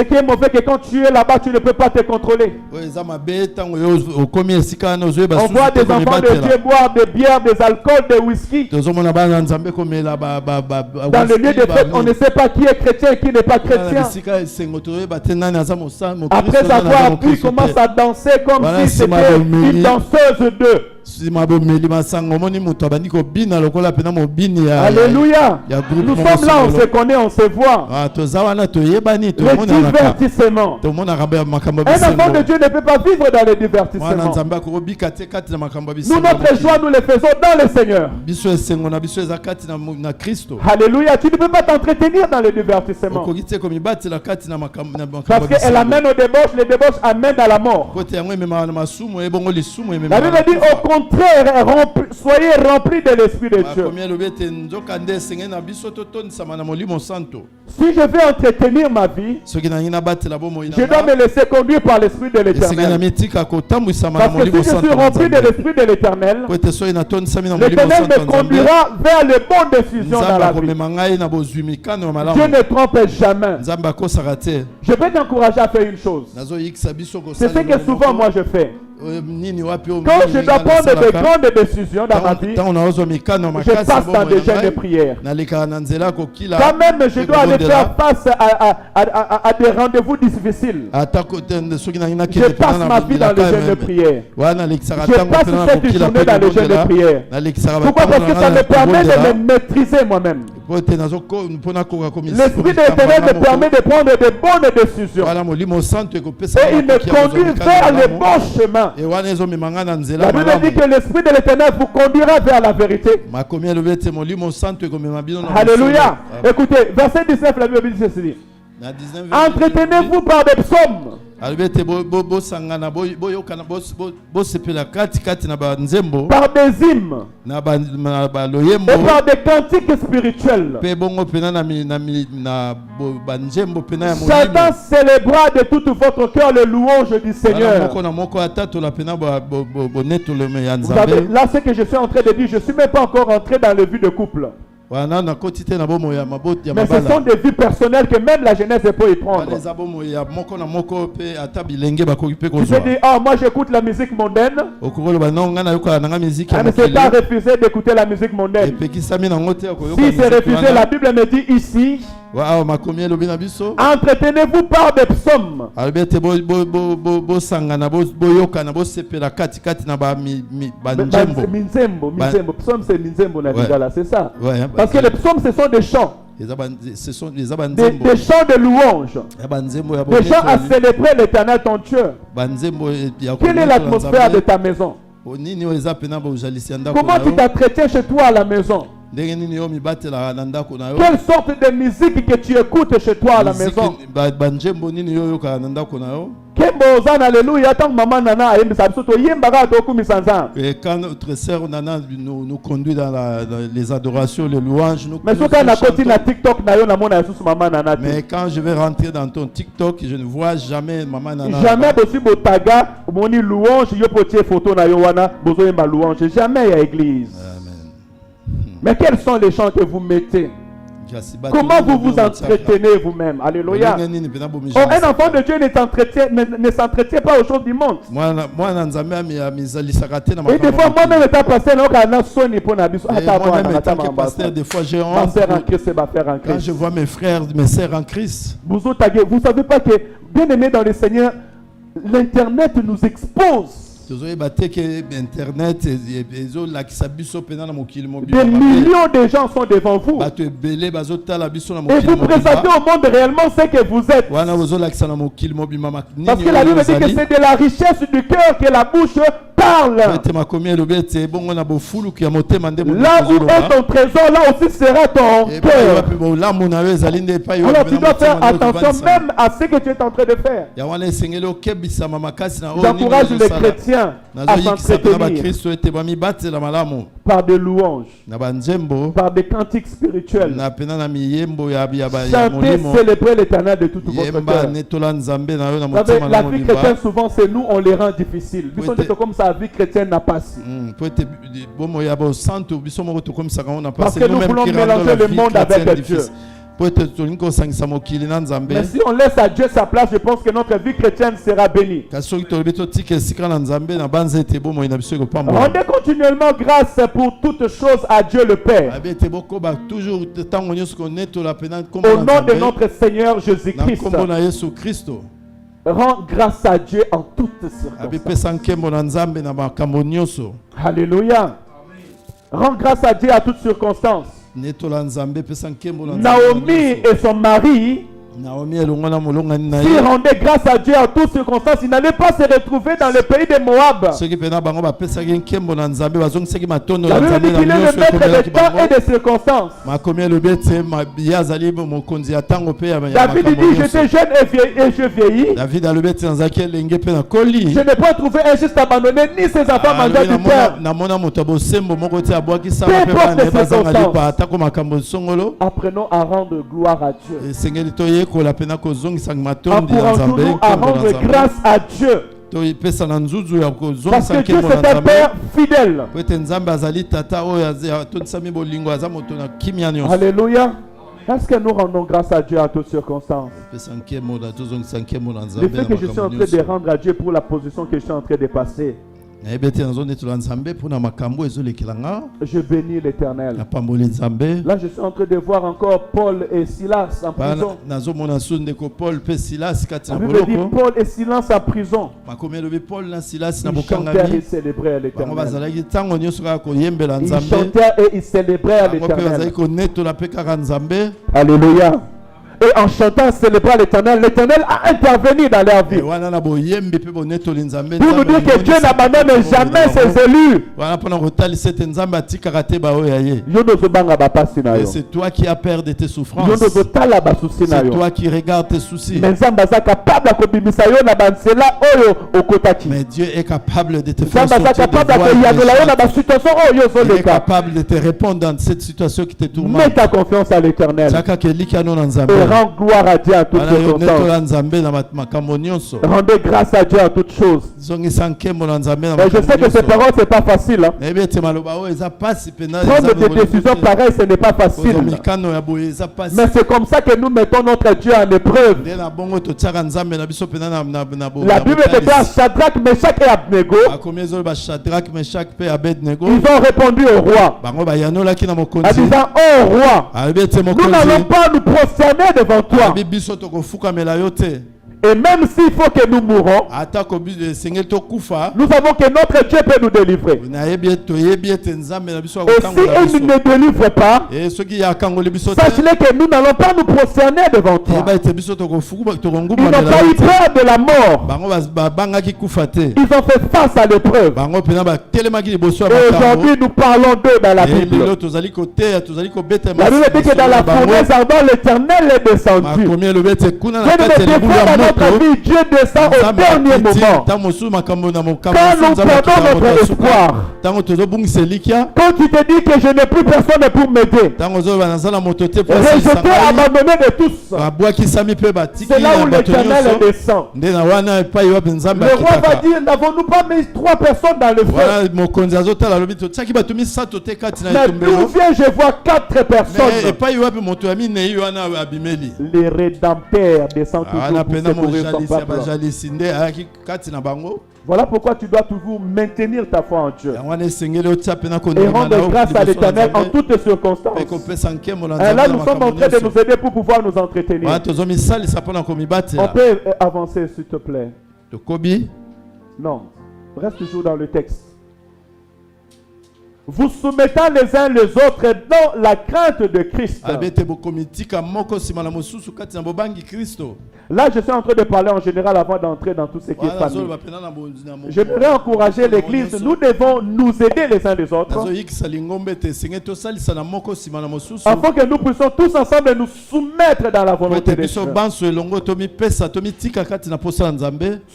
qui est mauvais, c'est que quand tu es là-bas, tu ne peux pas te contrôler. On voit des enfants de Dieu boire des bières, des alcools, des whisky. Dans le lieu de fête, on ne sait pas qui est chrétien et qui n'est pas chrétien. Après avoir appris, il commence à danser comme si c'était une danseuse d'eux. Alléluia. Nous sommes là, on se connaît, on se voit. Le divertissement. Un enfant de Dieu ne peut pas vivre dans le divertissement. Nous, notre joie, nous les faisons dans le Seigneur. Alléluia. Tu ne peux pas t'entretenir dans le divertissement. Parce qu'elle amène au débauche, les débauches amènent à la mort. La Bible dit au contraire, soyez remplis de l'Esprit de Dieu. Si je veux entretenir ma vie, je dois me laisser conduire par l'Esprit de l'Éternel. Parce que si je suis rempli de l'Esprit de l'Éternel, l'Éternel me conduira vers les bonnes décisions dans la vie. Dieu ne trompe jamais. Je vais t'encourager à faire une chose. C'est ce que souvent moi je fais. Quand je dois prendre de grandes décisions dans ma vie, je passe dans des jeûnes de prière. Quand même je dois aller faire face à des rendez-vous difficiles, je passe ma vie dans les jeûnes de prière. Je passe cette journée dans les jeûnes de prière. Pourquoi? Parce que ça me permet de me maîtriser moi-même. L'Esprit de l'Éternel me permet de prendre de bonnes décisions. Et il me conduit vers le bon chemin. La Bible dit que l'Esprit de l'Éternel vous conduira vers la vérité. Alléluia. Écoutez, verset 19, la Bible dit ceci. Entretenez-vous par des psaumes, par des hymnes et par des cantiques spirituels, chantant célébrant de tout votre cœur le louange du Seigneur. Vous savez, là ce que je suis en train de dire, je ne suis même pas encore entré dans le vie de couple. Mais ce sont des vies personnelles que même la jeunesse peut y prendre. Tu te dis, oh, moi j'écoute la musique mondaine. Mais c'est pas refusé d'écouter la musique mondaine. Si c'est refusé, la Bible me dit ici, entretenez-vous par des psaumes. Psaume c'est minzembo, c'est ça. Parce que les psaumes, ce sont des chants. Des chants de louange. Des chants à célébrer l'Éternel ton Dieu. Quelle est l'atmosphère de ta maison? Comment tu t'entretiens chez toi à la maison? Quelle sorte de musique que tu écoutes chez toi à la maison? Alléluia. Et quand notre sœur Nana nous conduit dans les adorations, les louanges, mais quand je vais rentrer dans ton TikTok, je ne vois jamais Maman Nana. Jamais jamais à l'église. Mais quels sont les chants que vous mettez? Comment vous vous entretenez vous-même? Alléluia. Oh, un enfant de Dieu ne s'entretient pas aux choses du monde. Et des fois, moi-même, étant pasteur, des fois, j'ai honte. Quand je vois mes frères, mes sœurs en Christ. Vous savez pas que, bien aimé dans le Seigneur, l'Internet nous expose. Des millions de gens sont devant vous. Et vous présentez au monde réellement ce que vous êtes. Parce que la Bible dit que c'est de la richesse du cœur que la bouche parle. Là où est ton trésor, là aussi sera ton cœur. Alors tu dois faire attention même à ce que tu es en train de faire. J'encourage les chrétiens à s'entretenir par des louanges, par des cantiques spirituels. Chanter, célébrer l'Éternel de tout votre cœur. La vie chrétienne, souvent, c'est nous, on les rend difficiles. Comme ça, la vie chrétienne n'a pas si. Parce que nous voulons mélanger le monde avec Dieu. Mais si on laisse à Dieu sa place, je pense que notre vie chrétienne sera bénie. Rendez continuellement grâce pour toutes choses à Dieu le Père. Au nom de notre Seigneur Jésus-Christ. Rends grâce à Dieu en toutes circonstances. Alléluia. Rends grâce à Dieu à toutes circonstances. Naomi et son mari, s'ils rendaient grâce à Dieu en toutes circonstances, ils n'allaient pas se retrouver dans le pays de Moab. La Bible dit qu'il est le maître des temps et des circonstances. David dit, j'étais jeune et je vieillis. Je n'ai pas trouvé un juste abandonné, ni ses enfants mangeant du pain. Apprenons à rendre gloire à Dieu. Encourageons-nous à rendre grâce à Dieu. Parce que Dieu c'est un Père fidèle. Alléluia. Est-ce que nous rendons grâce à Dieu à toutes circonstances? Le fait que je suis en train de rendre à Dieu pour la position que je suis en train de passer, je bénis l'Éternel. Là, je suis en train de voir encore Paul et Silas en prison. La Bible dit Paul et Silas en prison. Ils chantèrent et célébraient à l'Éternel. Ils chantèrent et ils célébraient à l'Éternel. Alléluia. Et en chantant et célébrant l'Éternel, l'Éternel a intervenu dans leur vie. Pour nous dire que Dieu n'abandonne jamais ses élus. Et c'est toi qui as peur de tes souffrances. C'est toi qui regardes tes soucis. Mais Dieu est capable de te faire sortir de Il est capable de te répondre dans cette situation qui te tourmente. Mets ta confiance à l'Éternel. Rends gloire à Dieu à toutes circonstances. Rendez grâce à Dieu à toutes choses. Mais je sais que ces paroles, ce n'est pas facile. Hein? Prendre des décisions pareilles, ce n'est pas facile. Mais c'est comme ça que nous mettons notre Dieu en épreuve. La Bible déclare Shadrach, Meshach et Abednego. Ils ont répondu au roi en disant, oh roi, nous n'allons pas nous prosterner devant toi. Et même s'il faut que nous mourons, nous savons que notre Dieu peut nous délivrer. Et si il ne délivre pas, sachez que nous n'allons pas nous prosterner devant toi. Ils n'ont pas eu peur de la mort. Ils ont fait face à l'épreuve. Et aujourd'hui, nous parlons d'eux dans la Bible. La Bible dit que dans la fournaise ardente, l'Éternel est descendu. Je ne me défends notre vie, Dieu descend au dernier moment. Quand nous perdons notre espoir. Quand tu te dis que je n'ai plus personne pour m'aider. Rejeté, abandonné de tous. C'est là où l'Éternel descend. Le roi va dire, n'avons-nous pas mis 3 personnes dans le feu? Mais d'où vient, je vois 4 personnes. Les rédempteurs descendent toujours pour secourir son peuple. Voilà pourquoi tu dois toujours maintenir ta foi en Dieu. Et rendre grâce à l'Éternel en toutes circonstances. Et là, nous sommes en train de nous aider pour pouvoir nous entretenir. On peut avancer, s'il te plaît. Non, reste toujours dans le texte. Vous soumettant les uns les autres dans la crainte de Christ. Là, je suis en train de parler en général avant d'entrer dans tout ce qui est famille. J'aimerais encourager l'Église. Nous devons nous aider les uns les autres. Afin que nous puissions tous ensemble nous soumettre dans la volonté de Dieu.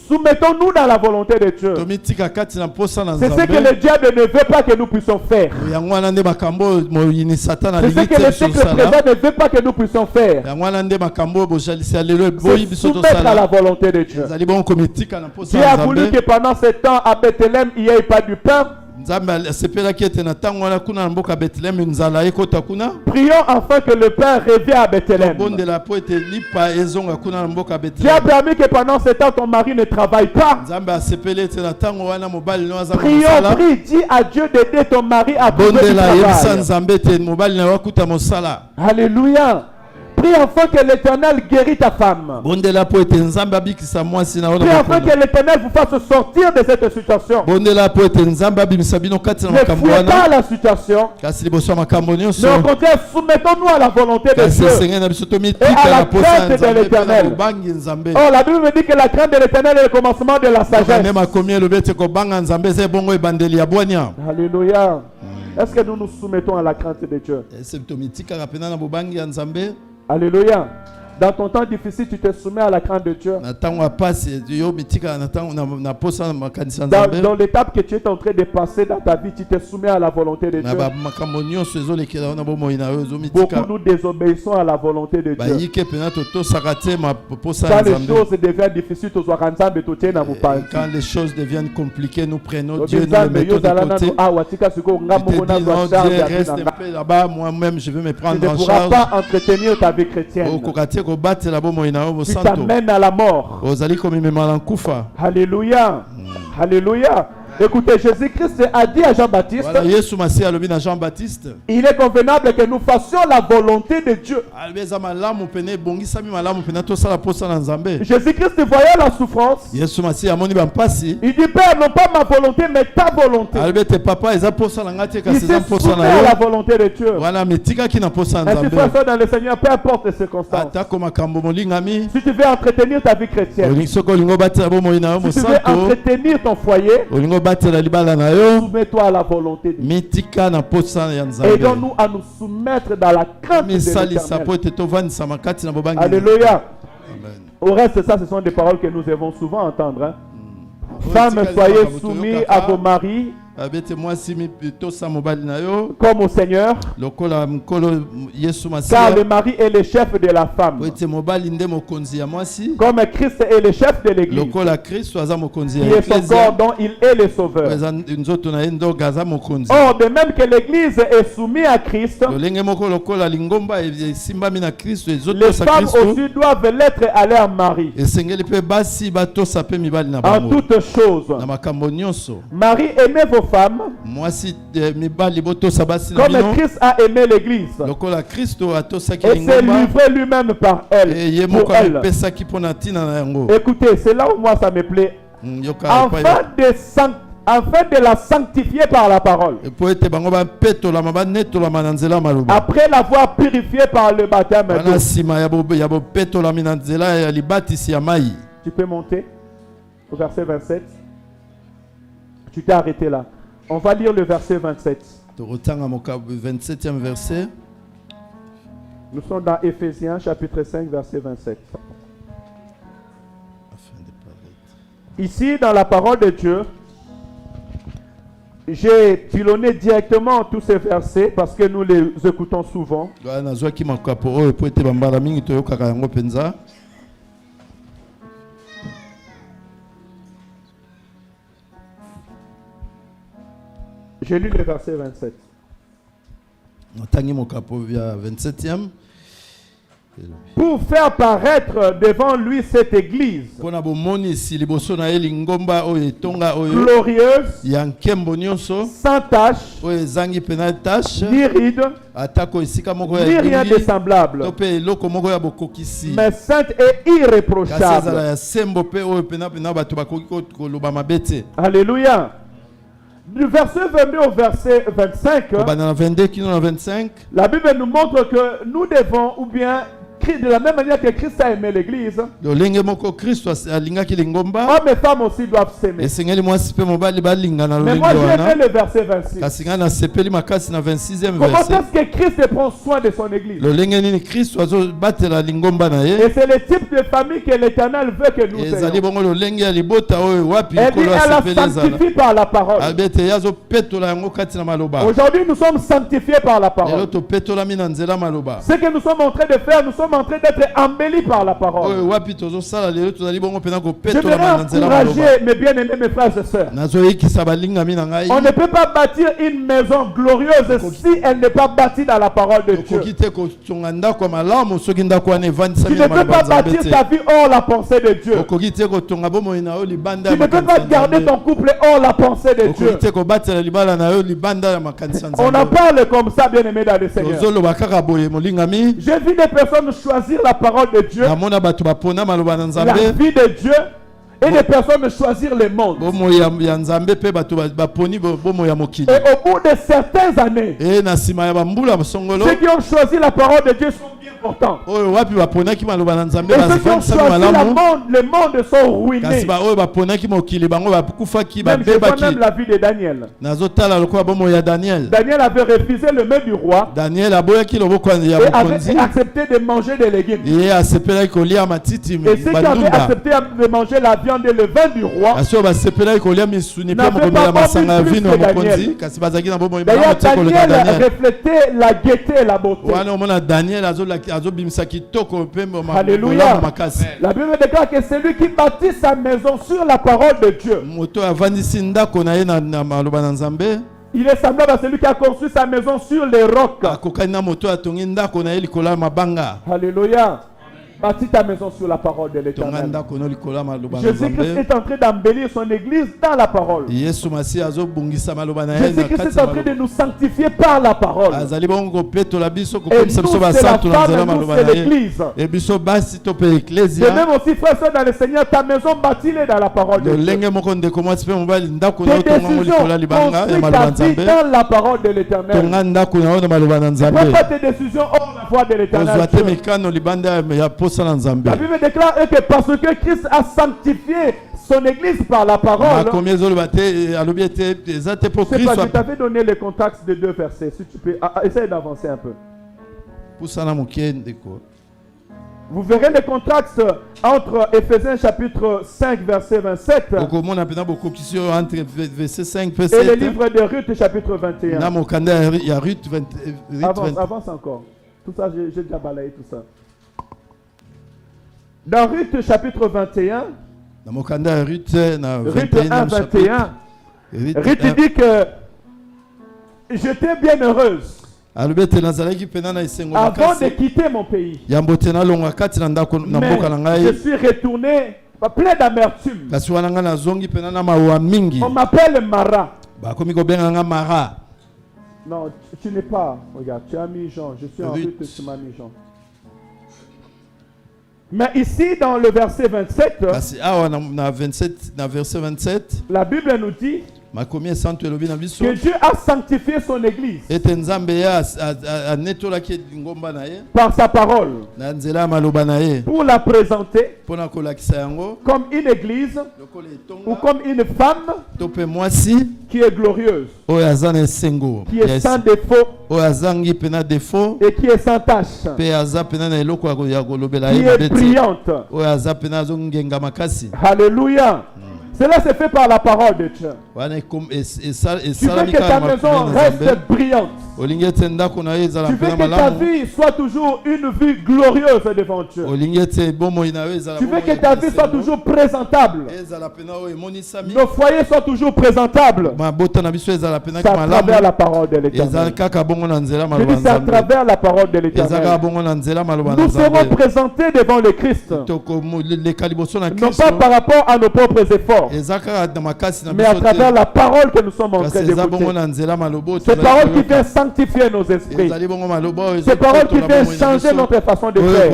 Soumettons-nous dans la volonté de Dieu. C'est ce que le diable ne veut pas que nous puissions faire. C'est ce que le siècle présent ne veut pas que nous puissions faire. C'est soumettre à la volonté de Dieu. Dieu a voulu que pendant ce temps à Bethléem il n'y ait pas du pain. Prions afin que le Père revienne à Bethléem. Dieu a permis que pendant ce temps ton mari ne travaille pas. Prions, prie, dis à Dieu d'aider ton mari à trouver du travail. Alléluia. Prie afin que l'Éternel guérit ta femme. Prie afin que l'Éternel vous fasse sortir de cette situation. Ne fouillez pas la situation. Mais au contraire, soumettons-nous à la volonté de Dieu et à la crainte de l'Éternel. Oh, la Bible me dit que la crainte de l'Éternel est le commencement de la sagesse. Alléluia. Est-ce que nous nous soumettons à la crainte de Dieu? Alléluia. Dans ton temps difficile, tu te soumets à la crainte de Dieu. Dans l'étape que tu es en train de passer dans ta vie, tu te soumets à la volonté de Dieu. Beaucoup nous désobéissons à la volonté de Dieu. Quand les choses deviennent difficiles, quand les choses deviennent compliquées, nous prenons Dieu, nous le mettons de côté. Reste un peu là-bas, moi-même je vais me prendre en charge. Tu ne pourras pas entretenir ta vie chrétienne. Tu t'amènes à la mort. Alléluia. Alléluia. Écoutez, Jésus-Christ a dit à Jean-Baptiste, il est convenable que nous fassions la volonté de Dieu. Jésus-Christ voyait la souffrance. Il dit, Père, non pas ma volonté, mais ta volonté. Il s'est soumis à la volonté de Dieu. Ainsi, frère, dans le Seigneur, peu importe les circonstances. Si tu veux entretenir ta vie chrétienne, si tu veux entretenir ton foyer, soumets-toi à la volonté de Dieu. Aidons-nous à nous soumettre dans la crainte de l'Éternel. Alléluia. Au reste, ça, ce sont des paroles que nous devons souvent entendre. Femmes, soyez soumis à vos maris comme au Seigneur, car le mari est le chef de la femme, comme Christ est le chef de l'Église, qui est son corps dont il est le sauveur. Or, de même que l'Église est soumise à Christ, les femmes aussi doivent l'être à leur mari en toutes choses. Marie, aimez vos femmes comme Christ a aimé l'Église et s'est livré lui-même par elle, pour elle. Écoutez, c'est là où moi ça me plaît. Afin de la sanctifier par la parole, après l'avoir purifiée par le baptême d'eau. Tu peux monter au verset 27. Tu t'es arrêté là. On va lire le verset 27. 27e verset. Nous sommes dans Éphésiens chapitre 5 verset 27. Ici, dans la parole de Dieu, j'ai pilonné directement tous ces versets parce que nous les écoutons souvent. J'ai lu le verset 27. Pour faire paraître devant lui cette église glorieuse, sans tache, ni ride, ni rien de semblable, mais sainte et irréprochable. Alléluia. Du verset 22 au verset 25, la Bible nous montre que nous devons, ou bien de la même manière que Christ a aimé l'église, hommes et femmes aussi doivent s'aimer. Mais moi j'ai aimé le verset 26. Comment est-ce que Christ prend soin de son église? Et c'est le type de famille que l'Éternel veut que nous ayons. Elle dit, elle a sanctifié par la parole. Aujourd'hui nous sommes sanctifiés par la parole. Ce que nous sommes en train de faire, nous sommes en train d'être embellis par la parole. Je voudrais encourager mes bien-aimés, mes frères et sœurs. On ne peut pas bâtir une maison glorieuse si elle n'est pas bâtie dans la parole de Dieu. Tu ne peux pas bâtir ta vie hors la pensée de Dieu. Tu ne peux pas garder ton couple hors la pensée de Dieu. On en parle comme ça, bien-aimés dans le Seigneur. J'ai vu des personnes choisir la parole de Dieu, la vie de Dieu, et des personnes choisir le monde. Et au bout de certaines années, ceux qui ont choisi la parole de Dieu sont bien portants. Et ceux qui ont choisi le monde sont ruinés. Même je vois même la vie de Daniel. Daniel avait refusé le mets du roi et avait accepté de manger des légumes. Et ceux qui avaient accepté de manger la viande et le vin du roi n'avaient pas plus que Daniel. D'ailleurs, Daniel reflétait la gaieté et la beauté. Alléluia. La Bible déclare que c'est lui qui bâtit sa maison sur la parole de Dieu. Il est semblable à celui qui a construit sa maison sur les rocs. Alléluia. Bâtis ta maison sur la parole de l'Éternel. Jésus-Christ est en train d'embellir son église dans la parole. Jésus-Christ est en train de nous sanctifier par la parole. Et nous, c'est la femme, nous, c'est l'église. De même aussi, frère, dans le Seigneur, ta maison bâtis-les dans la parole de Dieu. Tes décisions construisent ta vie dans la parole de l'Éternel. Prends pas tes décisions hors la voie de l'Éternel. La Bible déclare que parce que Christ a sanctifié son église par la parole. Je t'avais donné le contexte de 2 versets. Si tu peux, essaye d'avancer un peu. Vous verrez le contexte entre Éphésiens chapitre 5 verset 27 et le livre de Ruth chapitre 21. Avance encore. Tout ça, j'ai déjà balayé tout ça. Dans Ruth chapitre 21, Ruth 1:21, Ruth dit que j'étais bien heureuse avant de quitter mon pays. Mais je suis retourné plein d'amertume. On m'appelle Mara. Non, tu n'es pas. Regarde, tu as mis Jean. Je suis en Ruth, tu m'as mis Jean. Mais ici, dans le verset 27, la Bible nous dit que Dieu a sanctifié son église par sa parole pour la présenter comme une église ou comme une femme qui est glorieuse, qui est sans défaut et qui est sans tache, qui est brillante. Alléluia. Cela se fait par la parole de Dieu. Tu veux que ta maison reste brillante. Tu veux que ta vie soit toujours une vie glorieuse devant Dieu. Tu veux que ta vie soit toujours présentable. Nos foyers soient toujours présentables. C'est à travers la parole de l'Éternel. C'est à travers la parole de l'Éternel. Nous serons présentés devant le Christ. Non pas par rapport à nos propres efforts, mais à travers la parole que nous sommes en train d'écouter. Cette parole qui vient sanctifier nos esprits. Cette parole qui vient changer notre façon de faire,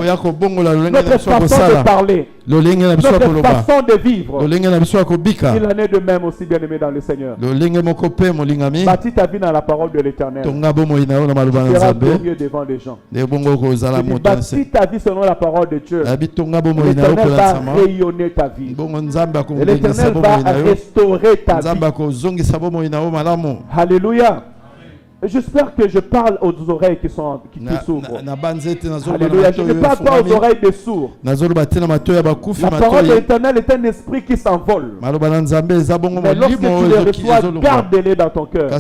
notre façon de parler, notre façon de vivre. Il en est de même aussi, bien aimé dans le Seigneur. Bâtis ta vie dans la parole de l'Éternel. Tu seras glorieux devant les gens. Bâtis ta vie selon la parole de Dieu. L'Éternel va rayonner ta vie. Et l'Éternel va restaurer ta vie. Alléluia. J'espère que je parle aux oreilles qui s'ouvrent. Alléluia. Je ne parle pas aux oreilles des sourds. La parole de l'Éternel est un esprit qui s'envole. Mais lorsque tu les reçois, garde-les dans ton cœur.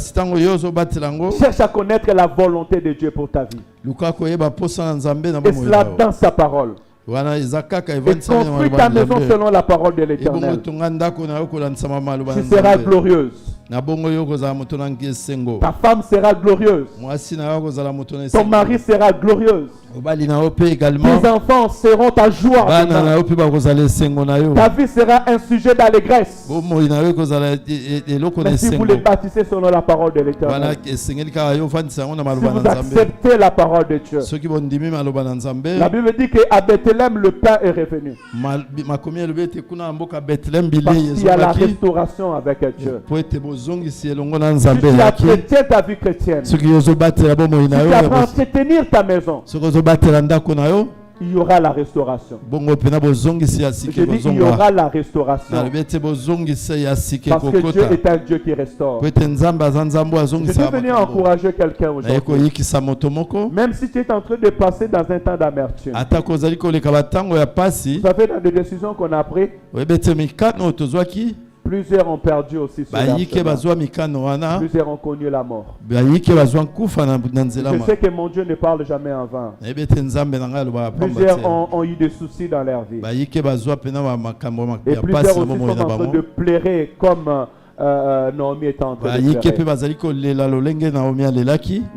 Cherche à connaître la volonté de Dieu pour ta vie. Et cela dans sa parole. Et construis ta maison selon la parole de l'Éternel. Tu seras glorieuse. Ta femme sera glorieuse. Ton mari sera glorieuse. Tes enfants seront ta joie. Ta vie sera un sujet d'allégresse. Mais si vous les bâtissez selon la parole de l'Éternel, si vous acceptez la parole de Dieu, la Bible dit qu'à Bethléem le pain est revenu. Parce qu'il y a la restauration avec Dieu. Si tu as chrétien ta vie chrétienne, si tu apprends à entretenir ta maison, il y aura la restauration. Je dis il y aura la restauration. Parce que Dieu est un Dieu qui restaure. Je suis venu encourager quelqu'un aujourd'hui. Même si tu es en train de passer dans un temps d'amertume. Vous savez, dans des décisions qu'on a prises, plusieurs ont perdu aussi sur leur chemin. Plusieurs ont connu la mort. Je sais que mon Dieu ne parle jamais en vain. Plusieurs ont eu des soucis dans leur vie. Et plusieurs aussi sont en train de pleurer comme Naomi est en train de pleurer.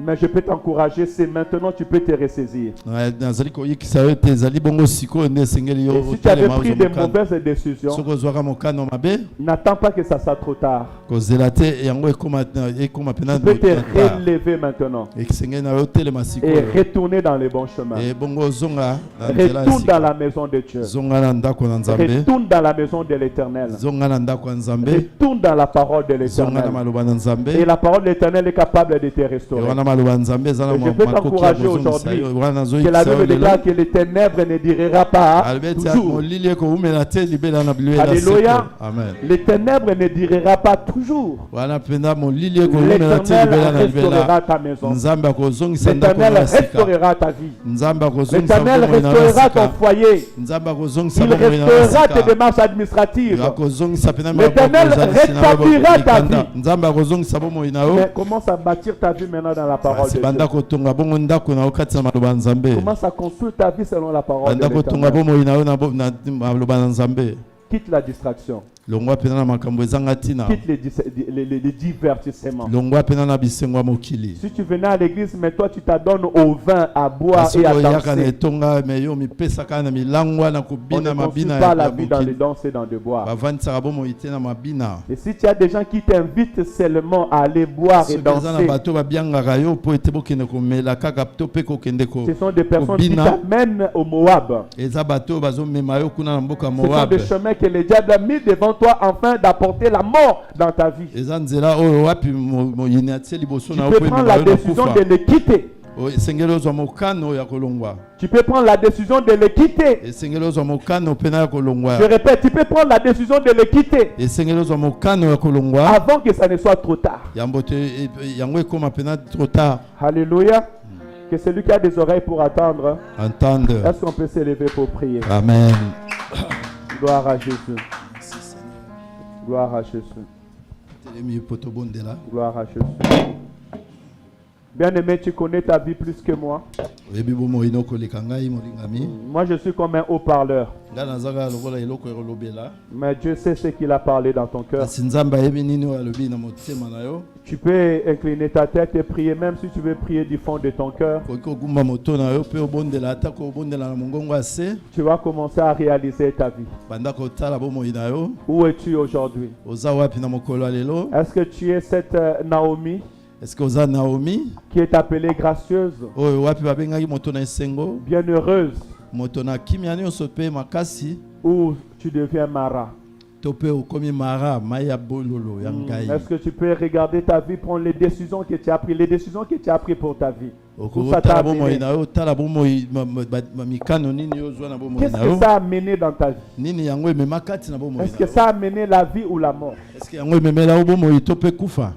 Mais je peux t'encourager, c'est maintenant tu peux te ressaisir. Et si tu avais pris des mauvaises décisions, n'attends pas que ça soit trop tard. Tu peux te relever maintenant et retourner dans les bons chemins. Retourne dans la maison de Dieu. Retourne dans la maison de l'Éternel. Retourne dans la parole de l'Éternel. Et la parole de l'Éternel est capable de te restaurer. Et je peux t'encourager aujourd'hui que la Bible déclare que les ténèbres ne durera pas toujours. Alléluia. Les ténèbres ne durera pas toujours. L'Éternel restaurera ta maison. L'Éternel restaurera ta vie. L'Éternel restaurera ton foyer. Il restaurera tes démarches administratives. L'Éternel rétablira ta vie. Mais commence à bâtir ta vie maintenant dans la parole de Dieu. Commence à construire ta vie selon la parole de l'Éternel. Quitte la distraction. Quitte les divertissements. Si tu venais à l'église, mais toi tu t'adonnes au vin, à boire et à danser. On ne construit pas la vie dans les danses et dans le boire. Et si tu as des gens qui t'invitent seulement à aller boire et danser, ce sont des personnes qui t'amènent au Moab. Ce sont des chemins que le diable a mis devant toi afin d'apporter la mort dans ta vie. Tu peux prendre la décision de les quitter. Tu peux prendre la décision de les quitter. Je répète, tu peux prendre la décision de les quitter avant que ça ne soit trop tard. Alléluia. Que celui qui a des oreilles pour attendre, est-ce qu'on peut s'élever pour prier? Amen. Gloire à Jésus. Gloire à Jésus. Gloire à Jésus. Bien-aimé, tu connais ta vie plus que moi. Moi, je suis comme un haut-parleur. Mais Dieu sait ce qu'il a parlé dans ton cœur. Tu peux incliner ta tête et prier, même si tu veux prier du fond de ton cœur. Tu vas commencer à réaliser ta vie. Où es-tu aujourd'hui? Est-ce que tu es cette Naomi? Est-ce que vous avez Naomi qui est appelée gracieuse, bienheureuse, ou tu deviens Mara? Est-ce que tu peux regarder ta vie, prendre les décisions que tu as prises, les décisions que tu as prises pour ta vie? Qu'est-ce que ça a amené dans ta vie? Est-ce que ça a amené la vie ou la mort?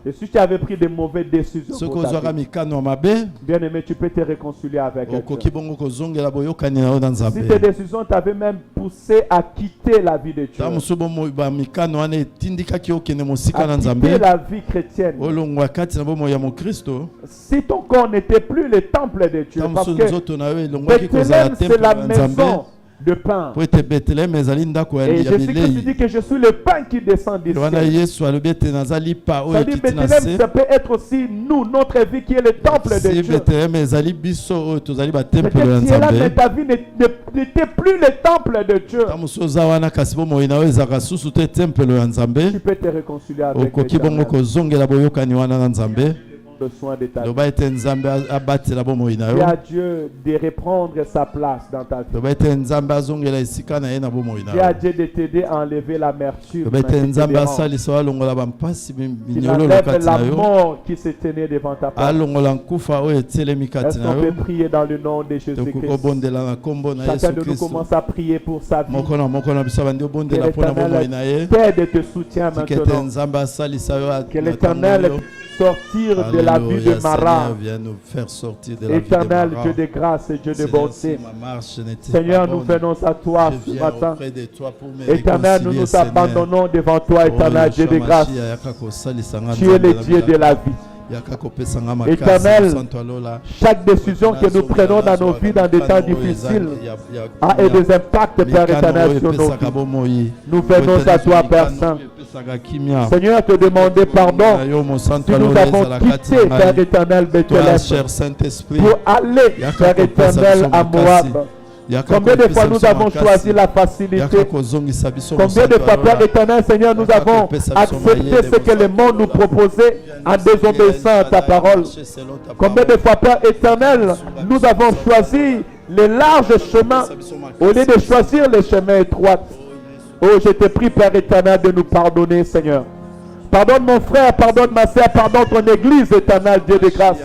Et si tu avais pris de mauvaises décisions pour ta vie, bien aimé, tu peux te réconcilier avec Dieu. Si tes décisions t'avaient même poussé à quitter la vie de Dieu, à quitter la vie chrétienne, si ton corps n'était plus le temple de Dieu, parce que Bethléem, c'est la maison de pain. Et Jésus-Christ dit que je suis le pain qui descend du ciel. Ça dit Bethléem, ça peut être aussi nous, notre vie qui est le temple de Dieu. Peut-être tu es là, mais ta vie n'était plus le temple de Dieu. Tu peux te réconcilier avec Dieu. Besoin de ta vie. Dis à Dieu de reprendre sa place dans ta vie. Dis à Dieu de t'aider à enlever l'amertume. Il enlève la mort qui se tenait devant ta porte. Est-ce qu'on peut prier dans le nom de Jésus-Christ? Chacun de nous commence à prier pour sa vie. Que l'Éternel t'aide et te soutient maintenant. Que l'Éternel sortir de la vie de Mara. Éternel Dieu de grâce et Dieu de bonté. Seigneur, nous venons à toi ce matin. Éternel, nous nous abandonnons devant toi, éternel Dieu de grâce. Tu es le Dieu de la vie. Éternel, chaque décision que nous prenons dans nos vies dans des temps difficiles a des impacts, Père éternel, sur nos vies. Nous venons à toi, Père Saint. Seigneur, te demander pardon si nous avons quitté, Père éternel, Bethléem pour aller, Père éternel, à Moab. Combien de fois nous avons choisi la facilité? Combien de fois, Père éternel, Seigneur, nous avons accepté ce que le monde nous proposait en désobéissant à ta parole? Combien de fois, Père éternel, nous avons choisi les larges chemins au lieu de choisir les chemins étroits? Oh, je te prie, Père éternel, de nous pardonner, Seigneur. Pardonne mon frère, pardonne ma soeur, pardonne ton église, éternel, Dieu de grâce.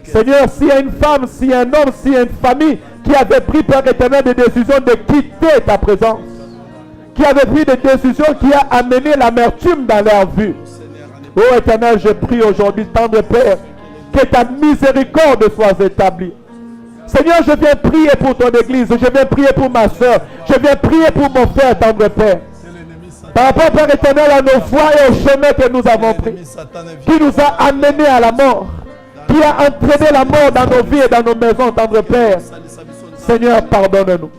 Seigneur, s'il y a une femme, s'il y a un homme, s'il y a une famille qui avait pris, Père éternel, des décisions de quitter ta présence, qui avait pris des décisions qui a amené l'amertume dans leur vie. Oh éternel, je prie aujourd'hui, tendre Père, que ta miséricorde soit établie. Seigneur, je viens prier pour ton église, je viens prier pour ma soeur, je viens prier pour mon frère, tendre Père. Par rapport, Père éternel, à nos voies et au chemin que nous avons pris, qui nous a amenés à la mort, qui a entraîné la mort dans nos vies et dans nos maisons, tendre Père. Seigneur, pardonne-nous.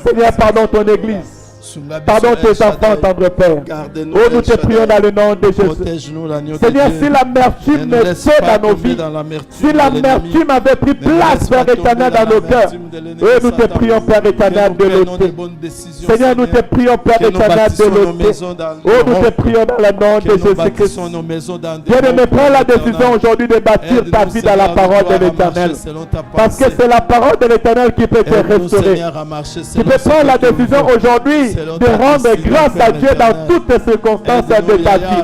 Seigneur, pardonne ton église. Pardonne tes enfants, tendre Père. Oh, nous te prions dans le nom de Jésus. Seigneur, si l'amertume était dans nos vies, si l'amertume avait pris place, Père éternel, dans nos cœurs, oh, nous te prions, Père éternel, de l'ôter. Seigneur, nous te prions, Père éternel, de l'ôter. Oh, nous te prions dans le nom de Jésus-Christ. Bien-aimé, prends la décision aujourd'hui de bâtir ta vie dans la parole de l'Éternel. Parce que c'est la parole de l'Éternel qui peut te restaurer. Tu peux prendre la décision aujourd'hui de rendre grâce à Dieu dans toutes les circonstances de ta vie.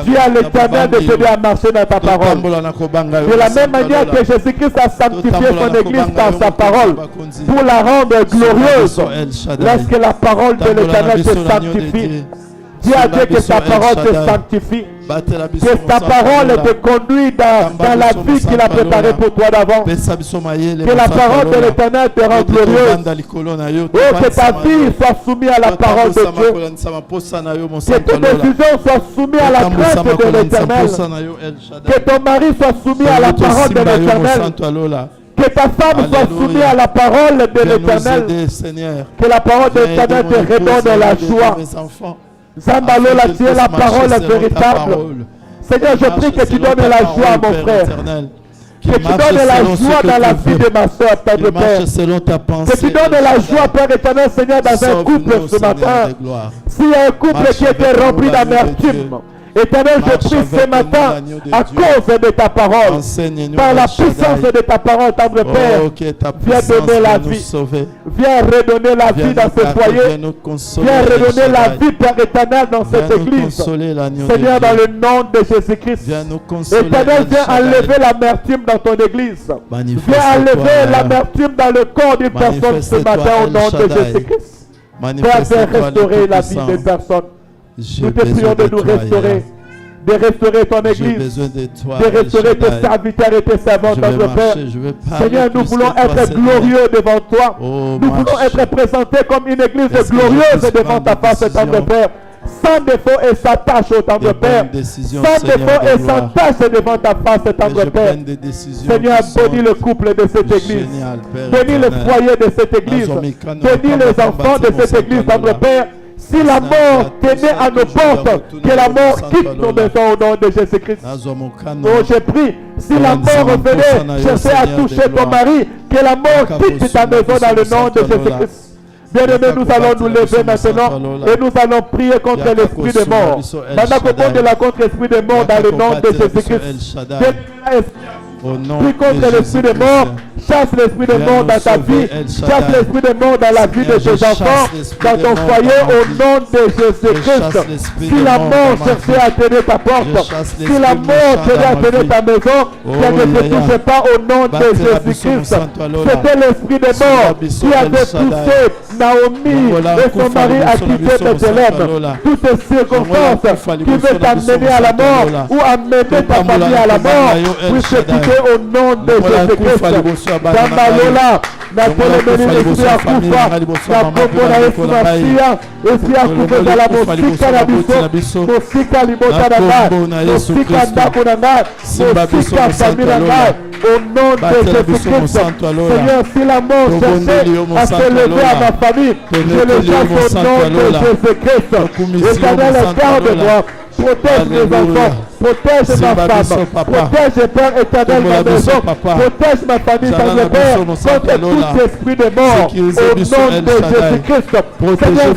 Dis à l'Éternel de t'aider à marcher dans ta parole. De la même manière que Jésus-Christ a sanctifié son Église par sa parole pour la rendre glorieuse. Lorsque la parole de l'Éternel te sanctifie, dis à Dieu que sa parole te sanctifie. Que ta parole te conduise dans la vie qu'il a préparée pour toi d'avant. Que la parole de l'Éternel te rende glorieuse. Oh, que ta vie soit soumise à la parole de Dieu. Que tes décisions soient soumises à la crainte de l'Éternel. Que ton mari soit soumis à la parole de l'Éternel. Que ta femme soit soumise à la parole de l'Éternel. Que la parole de l'Éternel te redonne la joie. Zambalola, tu es la parole véritable. Seigneur, je prie que tu donnes la joie à mon frère. Que tu donnes la joie dans la vie de ma soeur, Père de Père. Que tu donnes la joie, Père éternel, Seigneur, dans un couple ce matin. S'il y a un couple qui était rempli d'amertume, Éternel, je prie ce matin, à cause de ta parole, par la puissance de ta parole, tendre Père, viens donner la vie, viens redonner la vie dans ce foyer, viens redonner la vie, Père éternel, dans cette église. Seigneur, dans le nom de Jésus-Christ, Éternel, viens enlever l'amertume dans ton église. Viens enlever l'amertume dans le corps d'une personne ce matin au nom de Jésus-Christ. Père, viens restaurer la vie des personnes. Nous te prions de nous restaurer, de restaurer ton église, de restaurer tes serviteurs et tes servantes, notre Père. Seigneur, nous voulons être glorieux devant toi. Nous voulons être présentés comme une église glorieuse devant ta face, tendre Père. Sans défaut et sans tâche, ô tendre Père. Sans défaut et sans tâche devant ta face, tendre Père. Seigneur, bénis le couple de cette église. Bénis le foyer de cette église. Bénis les enfants de cette église, tendre Père. Si la mort tenait à nos portes, que la mort quitte nos maisons au nom de Jésus-Christ. Oh, je prie, si la mort venait chercher à toucher ton mari, que la mort quitte ta maison dans le nom de Jésus-Christ. Bien-aimés, nous allons nous lever maintenant et nous allons prier contre l'esprit de mort. Maintenant qu'on compte de la contre-esprit de mort dans le nom de Jésus-Christ. Prie contre l'esprit de mort, chasse l'esprit de mort dans ta vie, chasse l'esprit de mort dans la vie de tes enfants, dans ton foyer au nom de Jésus-Christ. Si la mort cherchait à tenir ta porte, si la mort tenait à tenir ta maison, qu'elle ne te touche pas au nom de Jésus-Christ. C'était l'esprit de mort qui avait poussé Naomi et son mari à quitter Bethléem. Toutes ces circonstances qui veulent t'amener à la mort ou amener ta famille à la mort, puissent te quitter au nom de Jésus-Christ. Dambalola, na telemeni l'esprit à Koufa, na Bobo na Esmasia, esprit à Koufa dans la Mosika na biso, Mosika limota na ngai, Mosika ndako na ngai, Mosika famille na ngai, au nom de Jésus-Christ. Seigneur, si la mort cherchait à se lever à ma famille, je le chasse au nom de Jésus-Christ. Éternel, garde-moi. Protège mes enfants, protège ma femme, protège Père éternel ma maison, protège ma famille dans le Père, contre tout esprit de mort, au nom de Jésus-Christ. Seigneur,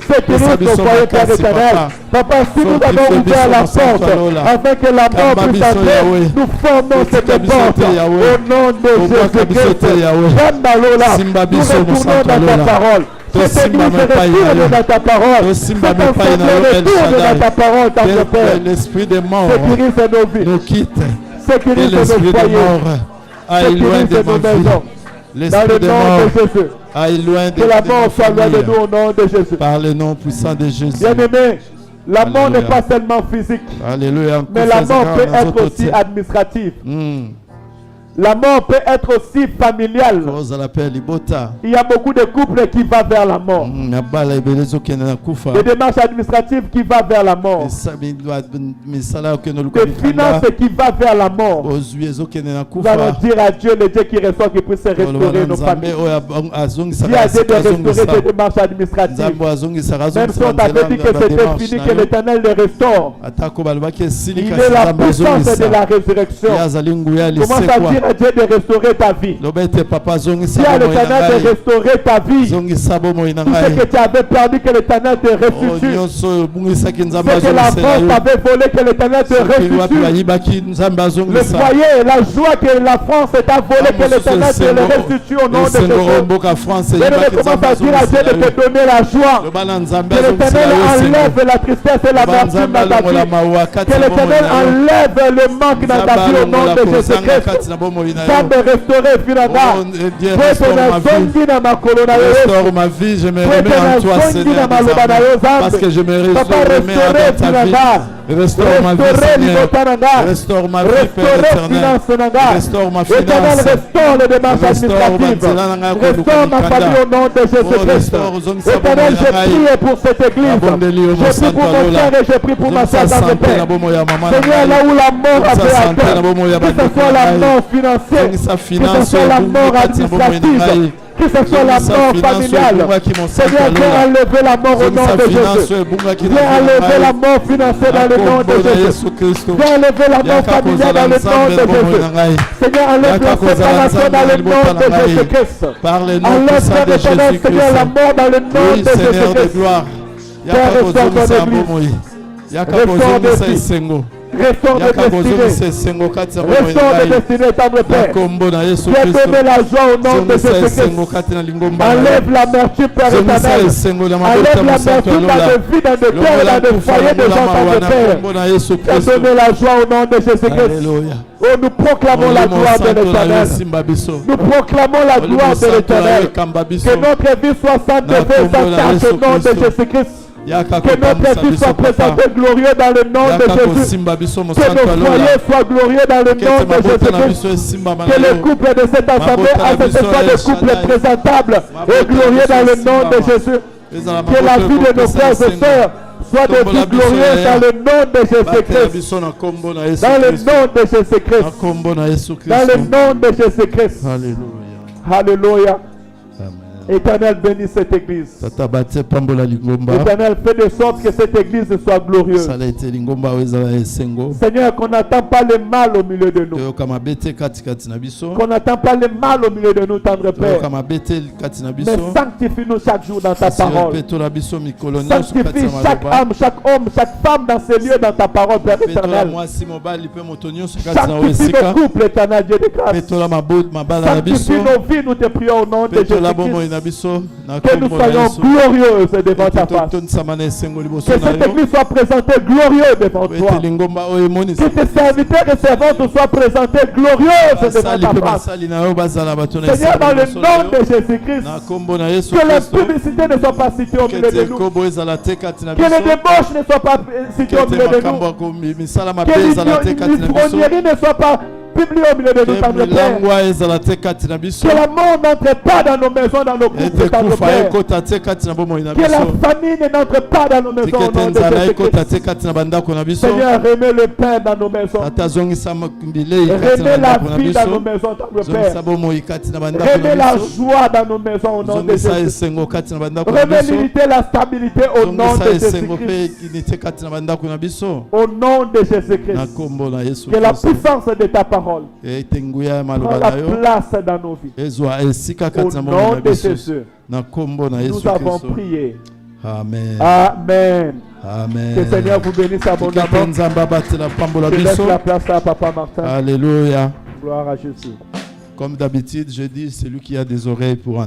sécurise nos foyers, Père éternel. Papa, si nous avons ouvert la porte afin que la mort puisse entrer, nous formons cette porte au nom de Jésus-Christ. Nous retournons dans ta parole. Cette église retourne dans ta parole. Cette assemblée retourne dans ta parole, dans le Père. L'esprit de mort sécurise nos vies. nous quitte. Sécurise nos L'esprit de foyers. mort aille loin de Sécurise nos ma vie. maisons. Dans L'esprit le de nom mort de Jésus. aille loin Que la mort soit loin de nous au nom de Jésus. par le nom puissant de Jésus. Bien-aimé, la mort n'est Alléluia. pas seulement physique, Alléluia. mais la mort peut être aussi administrative. La mort peut être aussi familiale. Il y a beaucoup de couples qui vont vers la mort. Des démarches administratives qui vont vers la mort. Des finances qui vont vers la mort. Nous allons dire à Dieu, le Dieu qui reçoit, qui puisse restaurer nos familles. Dis à Dieu de restaurer tes démarches administratives. Même si on t'avait dit que c'était fini, que l'Éternel le restaure. Il est la puissance de la résurrection. Commence à dire à Dieu de restaurer ta vie. Dis à l'Éternel de restaurer ta vie. Tout ce que tu avais perdu, que l'Éternel te restitue. Ce que la France t'avait volé, que l'Éternel te restitue. Le foyer, la joie que la France t'a volé, que l'Éternel te le restitue au nom de Jésus. Et commence à dire à Dieu de te donner la joie. Que l'Éternel enlève la tristesse et l'amertume dans ta vie. Que l'Éternel enlève le manque dans ta vie au nom de Jésus-Christ. Zambe restaurer Finanda. Restaure ma vie, je me remets en toi, Seigneur, parce que je me remets dans ta vie. Restaure ma vie, Seigneur. Restaure ma vie, Père éternel. Restaure ma finance. Restaure les démarches administratives. Restaure ma famille au nom de Jésus-Christ. Éternel, je prie pour cette église. Je prie pour mon frère et je prie pour ma soeur dans le Père. Seigneur, là où la mort a fait atteindre, que ce soit la mort financière, que ce soit la mort administrative, que ce soit la mort familiale. Seigneur, viens enlever la mort au nom de Jésus. Viens enlever la mort financière dans le nom de Jésus. Viens enlever la mort familiale dans le nom de Jésus. Seigneur, enlève la séparation dans le nom de Jésus-Christ. Enlève, Père éternel, Seigneur, la mort dans le nom de Jésus-Christ. Père, restaure ton église. Restaure des destinées. Restaure des destinées, tendre Père. Viens donner la joie au nom de Jésus-Christ. Enlève l'amertume, Père éternel. Enlève l'amertume dans le vie, dans le cœur et dans le foyer de gens, tendre Père. Viens donner la joie au nom de Jésus-Christ. Oh, nous proclamons la gloire de l'Éternel. Nous proclamons la gloire de l'Éternel. Que notre vie soit sanctifiée sans tâche au nom de Jésus-Christ. Que notre vie soit présentée glorieux dans le nom de Jésus. Que nos foyers soient glorieux dans le nom de Jésus-Christ. Que le couple de cette assemblée a ce soit des couples présentables et glorieux dans le nom de Jésus. Que la vie de nos frères et sœurs soit des vies glorieuses dans le nom de Jésus-Christ. Dans le nom de Jésus-Christ. Dans le nom de Jésus-Christ. Alléluia. Éternel, bénis cette église. Éternel, fais de sorte que cette église soit glorieuse. Seigneur, qu'on n'attend pas le mal au milieu de nous. Qu'on n'attend pas le mal au milieu de nous, tendre Père. Mais sanctifie-nous chaque jour dans ta parole. Sanctifie chaque âme, chaque homme, chaque femme dans ces lieux, dans ta parole, Père éternel. Sanctifie nos couples, éternel Dieu de grâce. Sanctifie nos vies, nous te prions au nom de Jésus-Christ. Que nous soyons glorieuses devant ta face. Que cette église soit présentée glorieuse devant toi. Que tes serviteurs et servantes soient présentés glorieuses devant ta face. Seigneur, dans le nom de Jésus-Christ, que la publicité ne soit pas citée au milieu de nous. Que les débauches ne soient pas citées au milieu de nous. Que l'ivrognerie ne soit pas publié au milieu de nous, tendre Père. Que la mort n'entre pas dans nos maisons, dans nos couples, tendre Père. Que la famine n'entre pas dans nos maisons au nom de Jésus-Christ. Seigneur, remets le pain dans nos maisons. Remets la vie dans nos maisons, tendre Père. Remets la joie dans nos maisons au nom de Jésus. Remets l'unité, la stabilité au nom de Jésus-Christ. Au nom de Jésus-Christ. Que la puissance de ta parole prend la place dans nos vies. Au nom de Jésus, nous avons prié. Amen. Amen. Amen. Que le Seigneur vous bénisse abondamment. Je laisse la place à Papa Martin. Alléluia. Gloire à Jésus. Comme d'habitude, je dis, celui qui a des oreilles pour entendre.